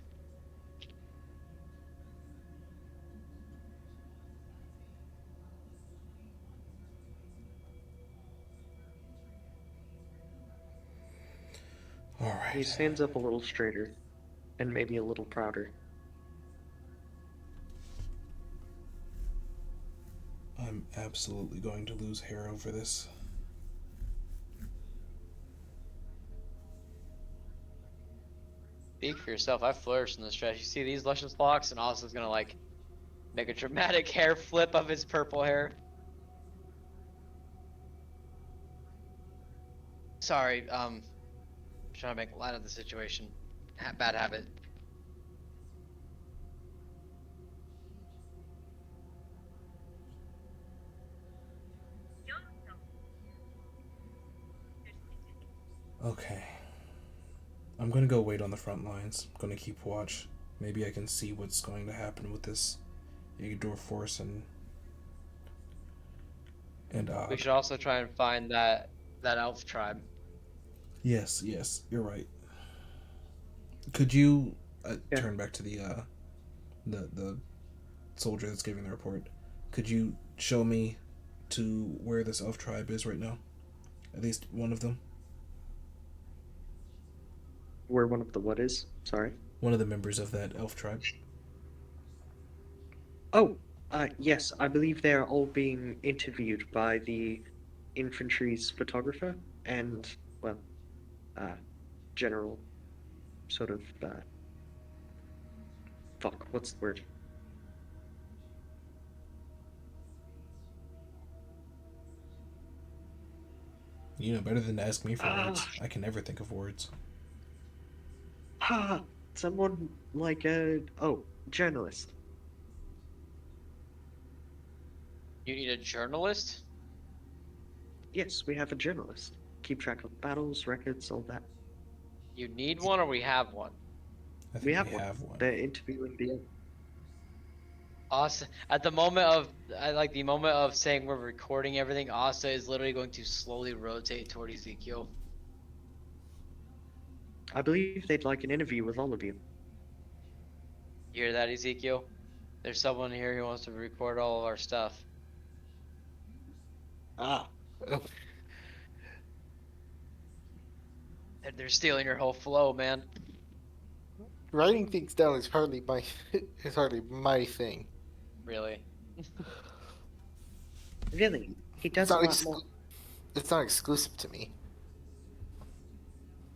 All right. He stands up a little straighter and maybe a little prouder. I'm absolutely going to lose hair over this. Speak for yourself. I flourished in this dress. You see these luscious locks, and Austin's gonna like make a dramatic hair flip of his purple hair. Sorry, trying to make light of the situation. Bad habit. Okay. I'm gonna go wait on the front lines. I'm gonna keep watch. Maybe I can see what's going to happen with this Igdor force and We should also try and find that elf tribe. Yes, you're right. Could you Yeah. turn back to the soldier that's giving the report? Could you show me to where this elf tribe is right now? At least one of them. Where one of the what is? Sorry. One of the members of that elf tribe. Oh, yes, I believe they're all being interviewed by the infantry's photographer and, well, general sort of, fuck, what's the word? You know better than to ask me for words. I can never think of words. Someone like journalist. You need a journalist? Yes, we have a journalist. Keep track of battles, records, all that. You need one, or we have one? I think We have one. They're interviewing the. Asa, at the moment of the moment of saying we're recording everything, Asa is literally going to slowly rotate toward Ezekiel. I believe they'd like an interview with all of you. You hear that, Ezekiel? There's someone here who wants to record all of our stuff. They're stealing your whole flow, man. Writing things down is hardly my is hardly my thing. Really. Really, he It's does a not lot more. it's not exclusive to me.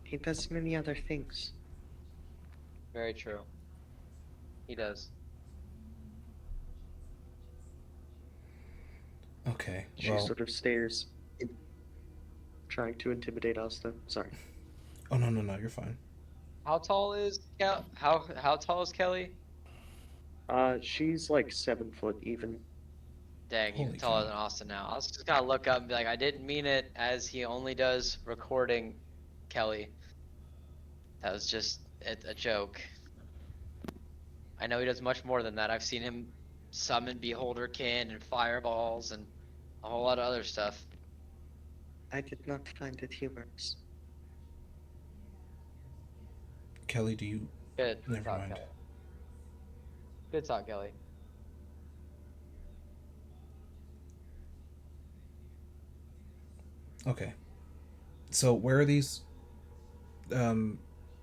He does many other things. Very true. He does. Okay, She well, sort of stares, trying to intimidate Asta. Sorry. oh no, no, no, you're fine. How tall is how tall is Kelly? She's like 7 foot even. Dang, even Holy taller cow. than Austin now. I was just gonna look up and be like, I didn't mean it, as he only does recording Kelly. That was just a joke. I know he does much more than that. I've seen him summon Beholderkin and fireballs and a whole lot of other stuff. I did not find it humorous. Kelly, do you? Good Never talk, mind. Kelly. Good talk, Kelly. Okay. So where are these um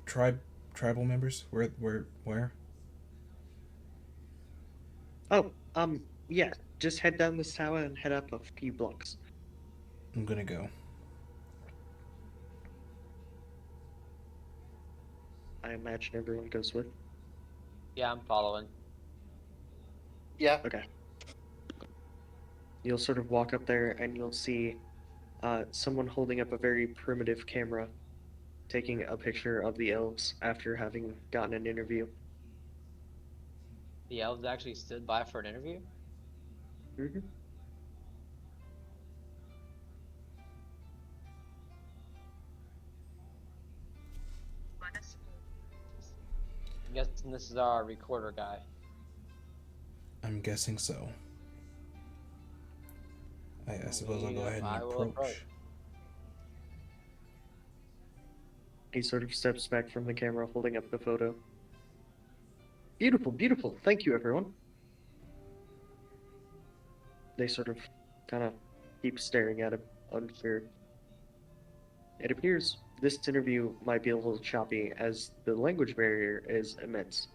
tribe tribal members? Where? Oh, yeah. Just head down this tower and head up a few blocks. I'm gonna go. I imagine everyone goes with. Yeah, I'm following. Yeah. Okay. You'll sort of walk up there and you'll see someone holding up a very primitive camera, taking a picture of the elves after having gotten an interview. The elves actually stood by for an interview? Mm-hmm. I'm guessing this is our recorder guy. I'm guessing so. I suppose I'll go Yep, ahead and I will approach. approach. He sort of steps back from the camera, holding up the photo. Beautiful, beautiful. Thank you, everyone. They sort of kind of keep staring at him, unsure. It appears this interview might be a little choppy as the language barrier is immense.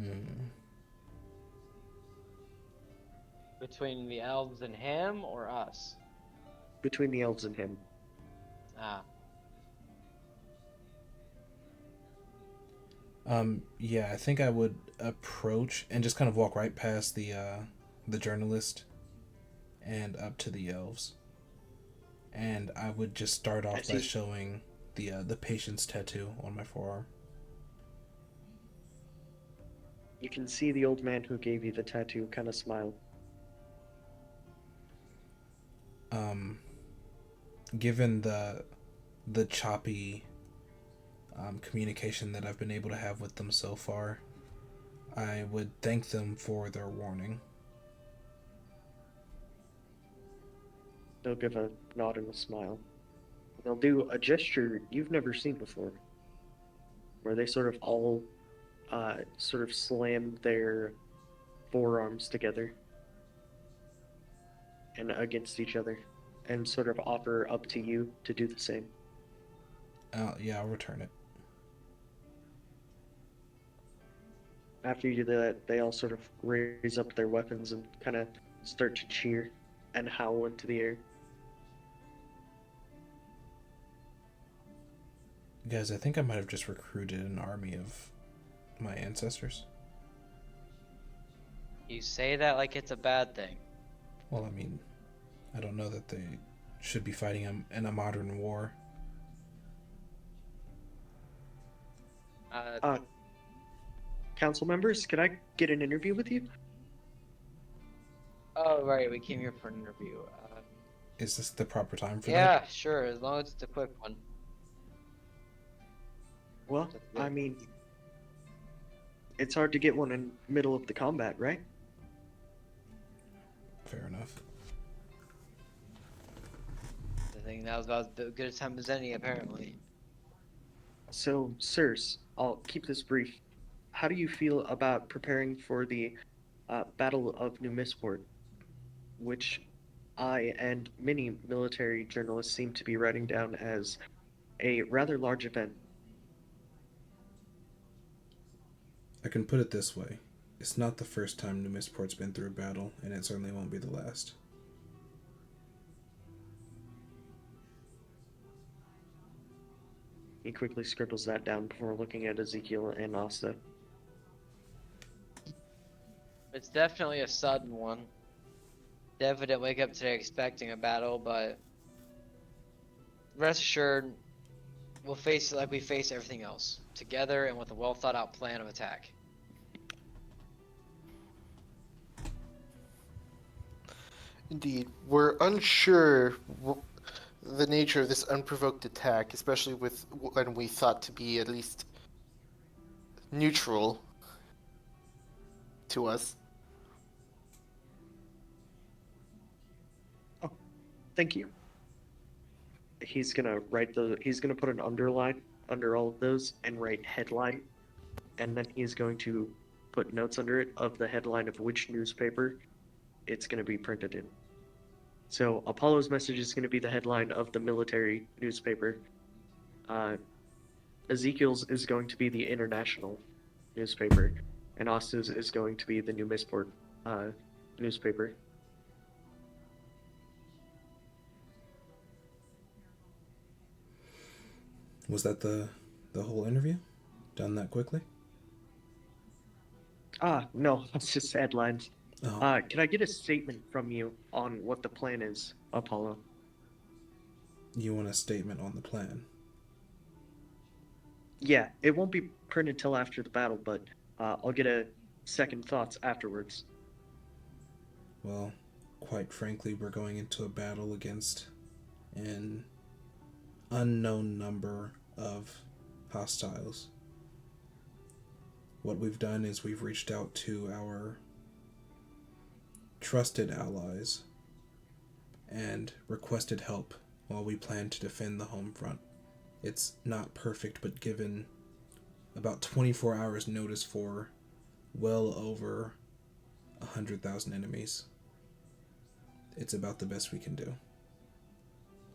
Mm. Between the elves and him or us? Between the elves and him. Ah, Yeah, I think I would approach and just kind of walk right past the journalist and up to the elves. And I would just start off As by he, showing the patient's tattoo on my forearm. you can see the old man who gave you the tattoo kind of smile. Um, Given the choppy communication that I've been able to have with them so far, I would thank them for their warning. They'll give a nod and a smile. They'll do a gesture you've never seen before, where they sort of all sort of slam their forearms together and against each other, and sort of offer up to you to do the same. Yeah, I'll return it. After you do that, they all sort of raise up their weapons and kind of start to cheer and howl into the air. Guys, I think I might have just recruited an army of my ancestors. you say that like it's a bad thing. Well, I mean, I don't know that they should be fighting in a modern war. Uh, Council members, could I get an interview with you? Oh, right, we came here for an interview. Is this the proper time for Yeah, that? sure, as long as it's a quick one. Well, That's I good. mean, it's hard to get one in middle of the combat, right? Fair enough. I think that was about as good a time as any, apparently. So, sirs, I'll keep this brief. How do you feel about preparing for the Battle of New Misport, which I and many military journalists seem to be writing down as a rather large event? I can put it this way. It's not the first time New Misport's been through a battle, and it certainly won't be the last. He quickly scribbles that down before looking at Ezekiel and Asta. It's definitely a sudden one. Definitely didn't wake up today expecting a battle, but rest assured, we'll face it like we face everything else, together and with a well thought out plan of attack. Indeed, we're unsure the nature of this unprovoked attack, especially with when we thought to be at least neutral to us. Oh, thank you. He's gonna put an underline under all of those and write headline, and then he's going to put notes under it of the headline of which newspaper it's gonna be printed in. So Apollo's message is gonna be the headline of the military newspaper. Ezekiel's is going to be the international newspaper, and Asta's is going to be the New Missport newspaper. Was that the whole interview? Done that quickly? No, that's just headlines. Oh, Can I get a statement from you on what the plan is, Apollo? you want a statement on the plan? Yeah, it won't be printed till after the battle, but I'll get a second thoughts afterwards. Well, quite frankly, we're going into a battle against an unknown number of hostiles. What we've done is we've reached out to our trusted allies and requested help while we plan to defend the home front. It's not perfect, but given about 24 hours notice for well over 100,000 enemies, it's about the best we can do.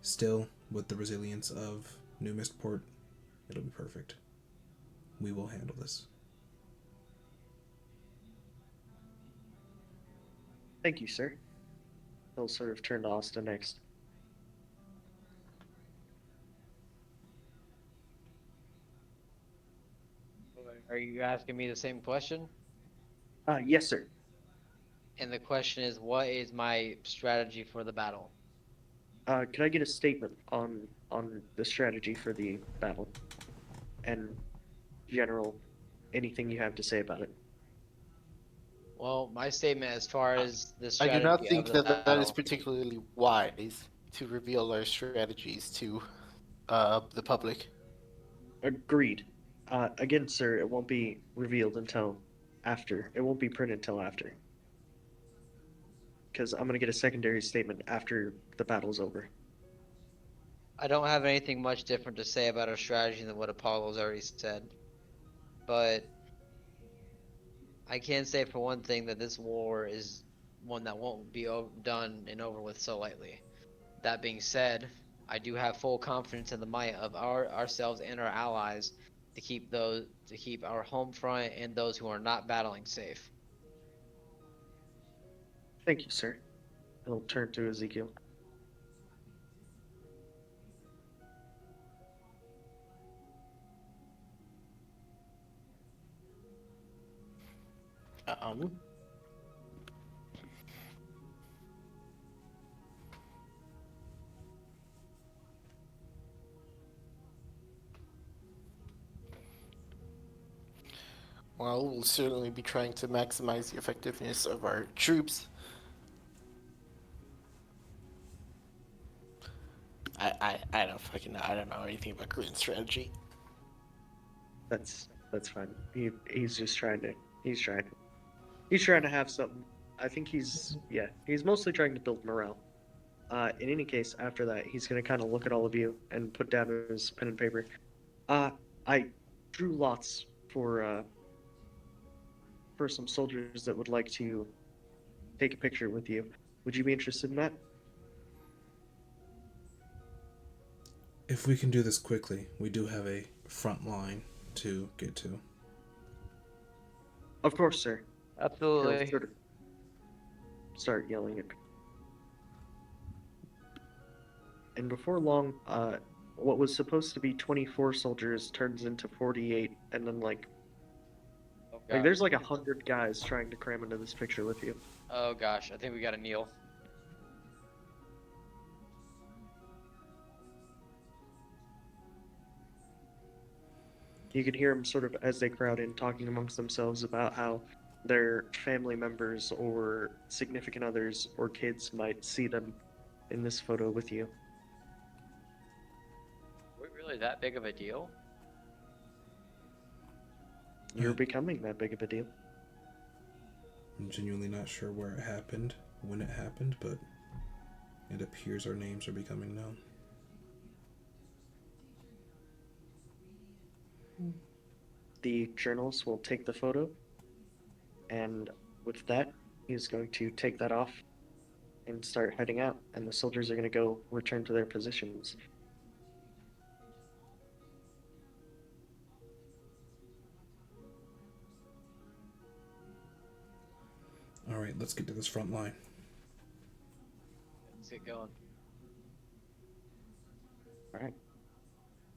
Still, with the resilience of New Mistport, it'll be perfect. We will handle this. Thank you, sir. He'll sort of turn to Asta next. Are you asking me the same question? Yes, sir. And the question is, what is my strategy for the battle? Could I get a statement on the strategy for the battle and general anything you have to say about it? Well, my statement as far as the I strategy do not think of the that battle, is particularly wise to reveal our strategies to the public. Agreed. Again, sir, it won't be revealed until after. It won't be printed until after. Because I'm gonna get a secondary statement after the battle's over. I don't have anything much different to say about our strategy than what Apollo's already said. But I can say for one thing that this war is one that won't be done and over with so lightly. That being said, I do have full confidence in the might of ourselves and our allies to keep our home front and those who are not battling safe. Thank you, sir. He'll turn to Ezekiel. Um, well, we'll certainly be trying to maximize the effectiveness of our troops. I don't know anything about Korean strategy. That's fine. He's just trying to he's trying to have something. I think he's mostly trying to build morale. In any case, after that, he's gonna kind of look at all of you and put down his pen and paper. I drew lots for some soldiers that would like to take a picture with you. Would you be interested in that? If we can do this quickly, we do have a front line to get to. Of course, sir. He'll Absolutely. sort of start yelling at. And before long, what was supposed to be 24 soldiers turns into 48, and then Oh like gosh. there's like 100 guys trying to cram into this picture with you. Oh gosh, I think we gotta kneel. You can hear them sort of as they crowd in talking amongst themselves about how their family members or significant others or kids might see them in this photo with you. Are we really that big of a deal? You're becoming that big of a deal. I'm genuinely not sure where it happened, when it happened, but it appears our names are becoming known. The journalist will take the photo, and with that, he's going to take that off and start heading out, and the soldiers are going to go return to their positions. All right, let's get to this front line. Let's get going. All right.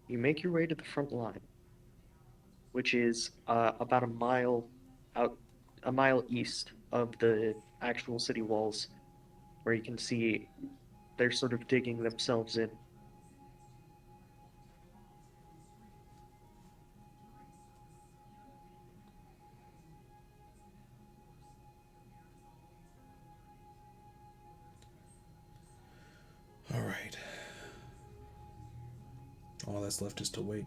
You make your way to the front line, which is about a mile east of the actual city walls, where you can see they're sort of digging themselves in. All right. All that's left is to wait.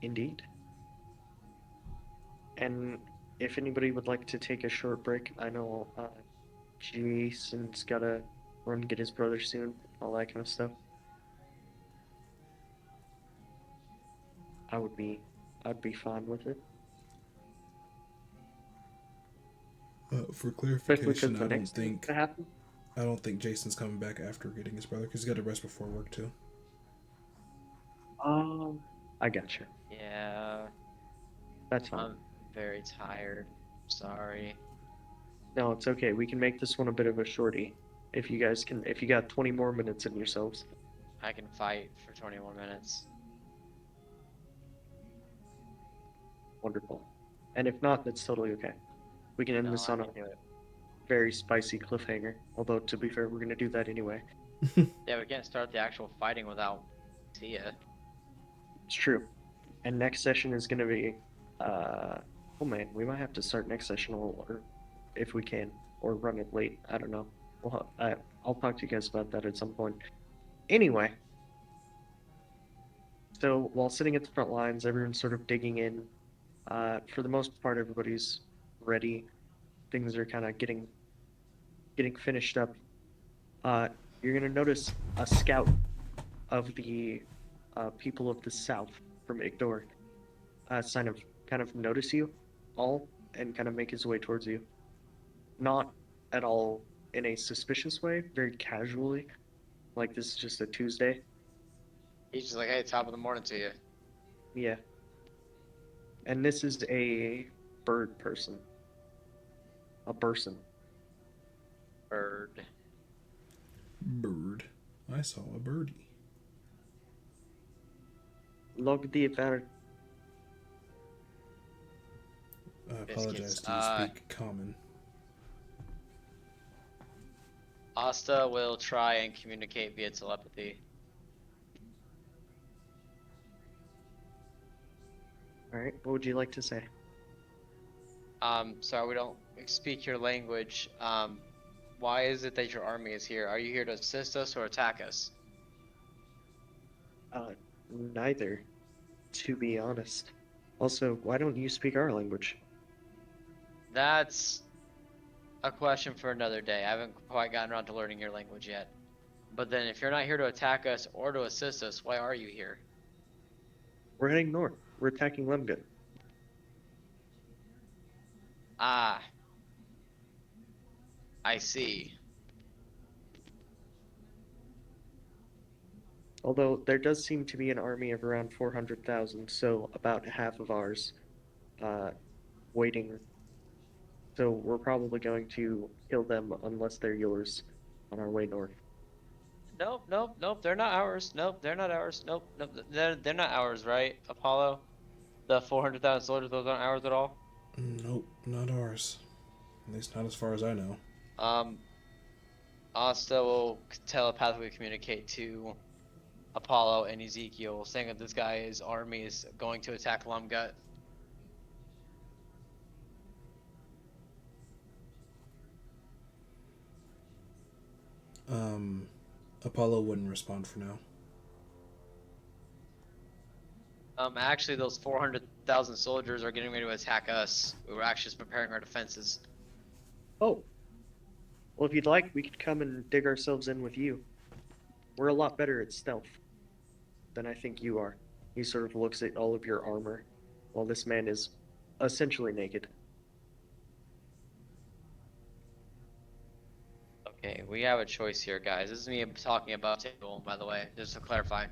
Indeed. And if anybody would like to take a short break, I know Jason's gotta run get his brother soon, all that kind of stuff. I would be, I'd be fine with it, For especially because clarification, the next thing to happen. I don't think Jason's coming back after getting his brother because he's got to rest before work too. Um, I got you. Yeah, That's fine. I'm very tired. Sorry. No, it's okay. We can make this one a bit of a shorty. If you guys can, if you got 20 more minutes in yourselves. I can fight for 20 more minutes. Wonderful. And if not, that's totally okay. We can end No, this I on a can do it. very spicy cliffhanger. Although, to be fair, we're going to do that anyway. Yeah, we can't start the actual fighting without Tia. It's true. And next session is going to be, oh man, we might have to start next session or if we can, or run it late. I don't know. Well, I'll talk to you guys about that at some point. Anyway, so while sitting at the front lines, everyone's sort of digging in. For the most part, everybody's ready. Things are kind of getting finished up. Uh, you're gonna notice a scout of the people of the south from Igdor sign of kind of notice you all and kind of make his way towards you. Not at all in a suspicious way, very casually, like this is just a Tuesday. He's just like, hey, top of the morning to you. Yeah. And this is a bird person. A person. Bird. Bird. I saw a birdie. Log the bird. I apologize. Biscuits. Do you speak common? Asta will try and communicate via telepathy. All right. What would you like to say? Sorry, we don't speak your language. Why is it that your army is here? Are you here to assist us or attack us? Neither, to be honest. Also, why don't you speak our language? That's a question for another day. I haven't quite gotten around to learning your language yet. But then if you're not here to attack us or to assist us, why are you here? We're heading north. We're attacking Lemgut. Ah. I see. Although there does seem to be an army of around 400,000, so about half of ours, waiting. So we're probably going to kill them unless they're yours on our way north. Nope. They're not ours. Nope, they're not ours. Nope. They're not ours, right? Apollo, the 400,000 soldiers. Those aren't ours at all. Nope, not ours. At least not as far as I know. Um, Asta will telepathically communicate to Apollo and Ezekiel, saying that this guy's army is going to attack Lumgut. Um, Apollo wouldn't respond for now. Actually, those 400,000 soldiers are getting ready to attack us. We were actually just preparing our defenses. Oh, well, if you'd like, we could come and dig ourselves in with you. We're a lot better at stealth than I think you are. He sort of looks at all of your armor, while this man is essentially naked. Okay, we have a choice here, guys. This is me talking about table, by the way, just to clarify.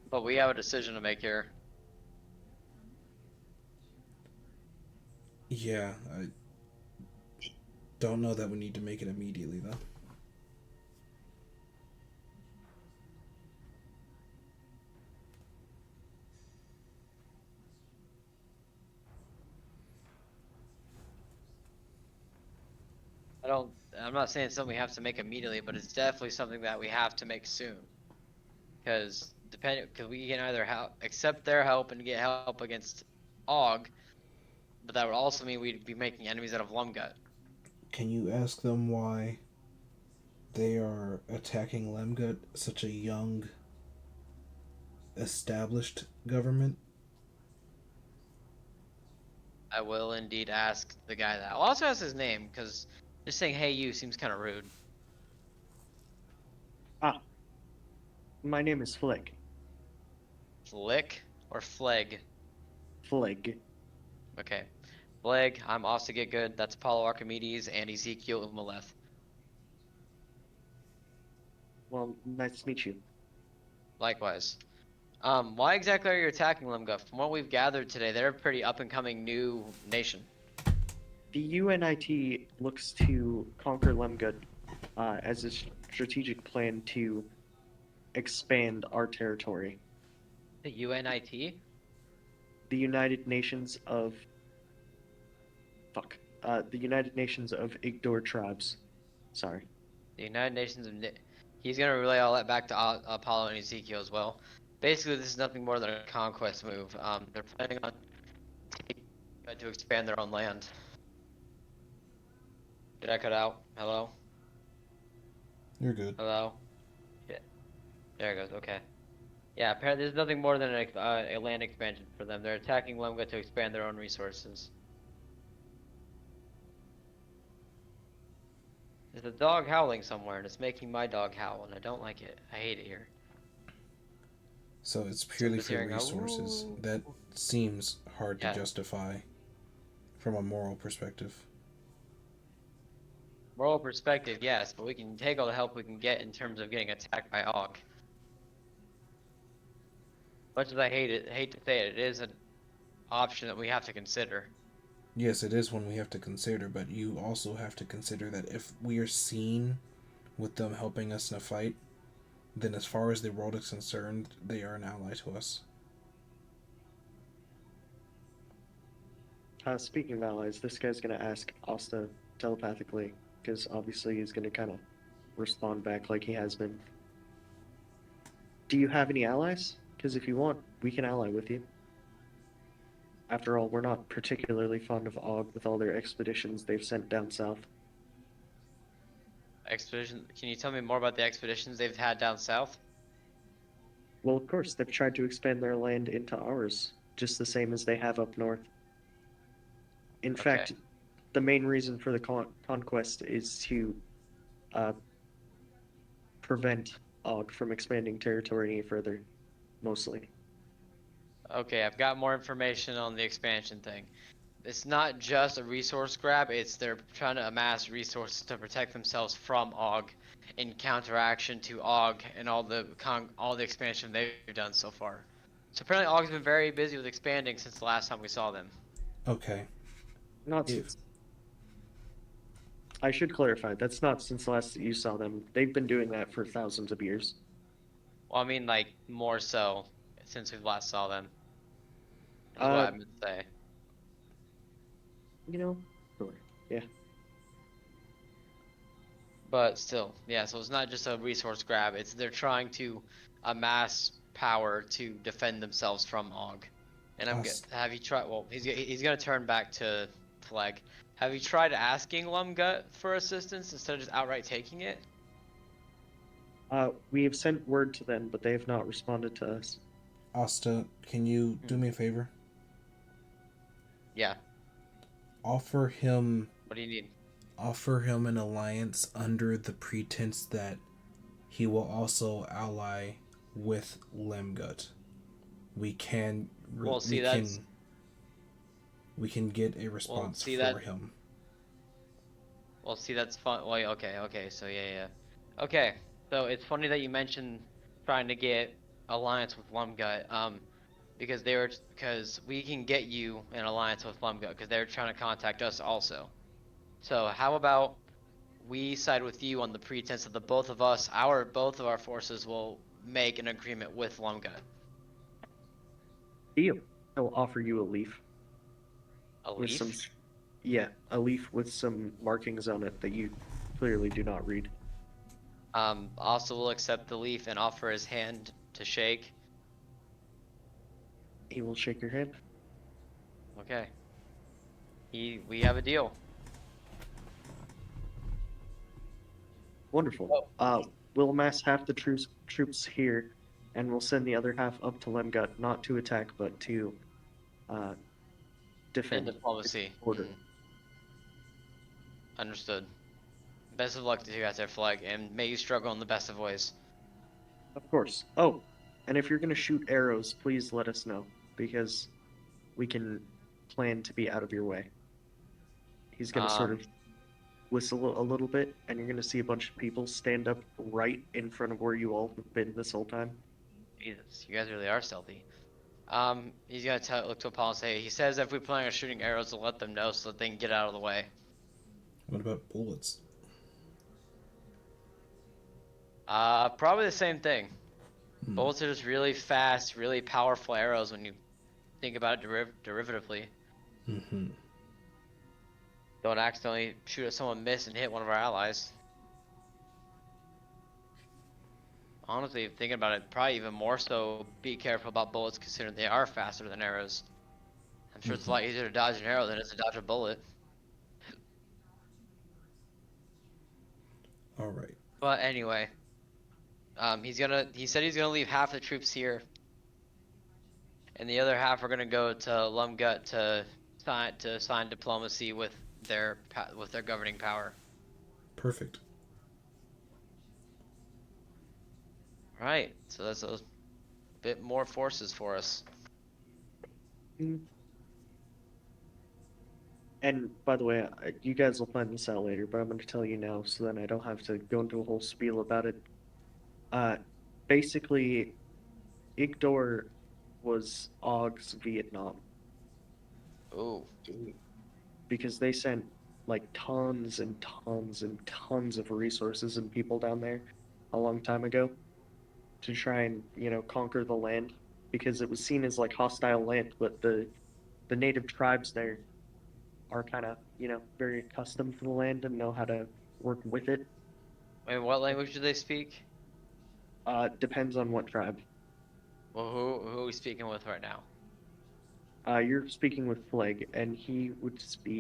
But we have a decision to make here. Yeah, I don't know that we need to make it immediately, though. I'm not saying it's something we have to make immediately, but it's definitely something that we have to make soon. Because we can either accept their help and get help against Og, but that would also mean we'd be making enemies out of Lumgut. Can you ask them why they are attacking Lemgut, such a young, established government? I will indeed ask the guy that. I'll also ask his name, because just saying "Hey you" seems kind of rude. Ah, my name is Fleg. Flick or Fleg? Fleg. Okay. Fleg, I'm Asta Get Good. That's Apollo Archimedes and Ezekiel Umaleth. Well, nice to meet you. Likewise. Why exactly are you attacking Limgut? From what we've gathered today, they're a pretty up-and-coming new nation. The UNIT looks to conquer Lemgud as a strategic plan to expand our territory. The UNIT? The United Nations of the United Nations of Igdor tribes. Sorry. The United Nations of He's gonna relay all that back to Apollo and Ezekiel as well. Basically, this is nothing more than a conquest move. They're planning on to expand their own land. Did I cut out? Hello? You're good. Hello? Yeah. There it goes. Okay. Yeah, apparently there's nothing more than a land expansion for them. They're attacking Lemga to expand their own resources. There's a dog howling somewhere, and it's making my dog howl, and I don't like it. I hate it here. So it's purely just for hearing a resources. woo. That seems hard Yeah. to justify from a moral perspective. Moral perspective, yes, but we can take all the help we can get in terms of getting attacked by Og. Much as I hate to say it, it is an option that we have to consider. Yes, it is one we have to consider, but you also have to consider that if we are seen with them helping us in a fight, then as far as the world is concerned, they are an ally to us. Speaking of allies, this guy's gonna ask Asta telepathically, because obviously he's gonna kind of respond back like he has been. Do you have any allies? Because if you want, we can ally with you. After all, we're not particularly fond of Og with all their expeditions they've sent down south. Expedition, can you tell me more about the expeditions they've had down south? Well, of course, they've tried to expand their land into ours, just the same as they have up north. In fact, the main reason for the conquest is to prevent Og from expanding territory any further, mostly. Okay, I've got more information on the expansion thing. It's not just a resource grab, it's they're trying to amass resources to protect themselves from Og in counteraction to Og and all the expansion they've done so far. So apparently Og's been very busy with expanding since the last time we saw them. Okay. Not If since. I should clarify, that's not since last that you saw them. They've been doing that for thousands of years. Well, I mean, like, more so since we last saw them, is what Uh, I meant to say. you know, sure. Yeah. But still, yeah, so it's not just a resource grab, it's they're trying to amass power to defend themselves from Og. And I'm good. Us. Have you tried? Well, he's gonna turn back to Flag. Have you tried asking Lumgut for assistance instead of just outright taking it? We have sent word to them, but they have not responded to us. Asta, can you do me a favor? Yeah. Offer him What do you need? an alliance under the pretense that he will also ally with Lemgut. We can Well, see, that's we can get a response see for that him. well, see, that's fun. Well, okay. So yeah. Okay. So it's funny that you mentioned trying to get alliance with Lumgut. Because we can get you an alliance with Lumgut because they're trying to contact us also. So how about we side with you on the pretense that both of our forces will make an agreement with Lumgut. Deal. I'll offer you a leaf A with some, leaf? yeah, a leaf with some markings on it that you clearly do not read. Also will accept the leaf and offer his hand to shake. He will shake your hand. Okay. We have a deal. Wonderful. We'll amass half the troops here, and we'll send the other half up to Lemgut, not to attack, but to uh, And defend its diplomacy. border. Understood. Best of luck to you guys there, Flag, and may you struggle in the best of ways. Of course. Oh, and if you're gonna shoot arrows, please let us know, because we can plan to be out of your way. He's gonna sort Um, of whistle a little bit, and you're gonna see a bunch of people stand up right in front of where you all have been this whole time. Jesus, you guys really are stealthy. He's gonna look to Apollo and say, he says if we plan on shooting arrows to let them know so that they can get out of the way. What about bullets? Probably the same thing. Hmm. Bolts are just really fast, really powerful arrows when you think about it derivatively. Mm-hmm. Don't accidentally shoot at someone, miss, and hit one of our allies. Honestly, thinking about it, probably even more so be careful about bullets considering they are faster than arrows. I'm sure it's a lot easier to dodge an arrow than it is to dodge a bullet. All right. But anyway, he said he's gonna leave half the troops here, and the other half are gonna go to Lumgut to sign diplomacy with their governing power. Perfect. Right. So that's a bit more forces for us. Mm. And by the way, you guys will find this out later, but I'm going to tell you now so then I don't have to go into a whole spiel about it. Uh, Basically, Igdor was Og's Vietnam Ooh. because they sent like tons and tons and tons of resources and people down there a long time ago to try and, conquer the land because it was seen as like hostile land, but the native tribes there are kind of, very accustomed to the land and know how to work with it. Wait, what language do they speak? Depends on what tribe. Well, who are we speaking with right now? You're speaking with Fleg, and he would speak.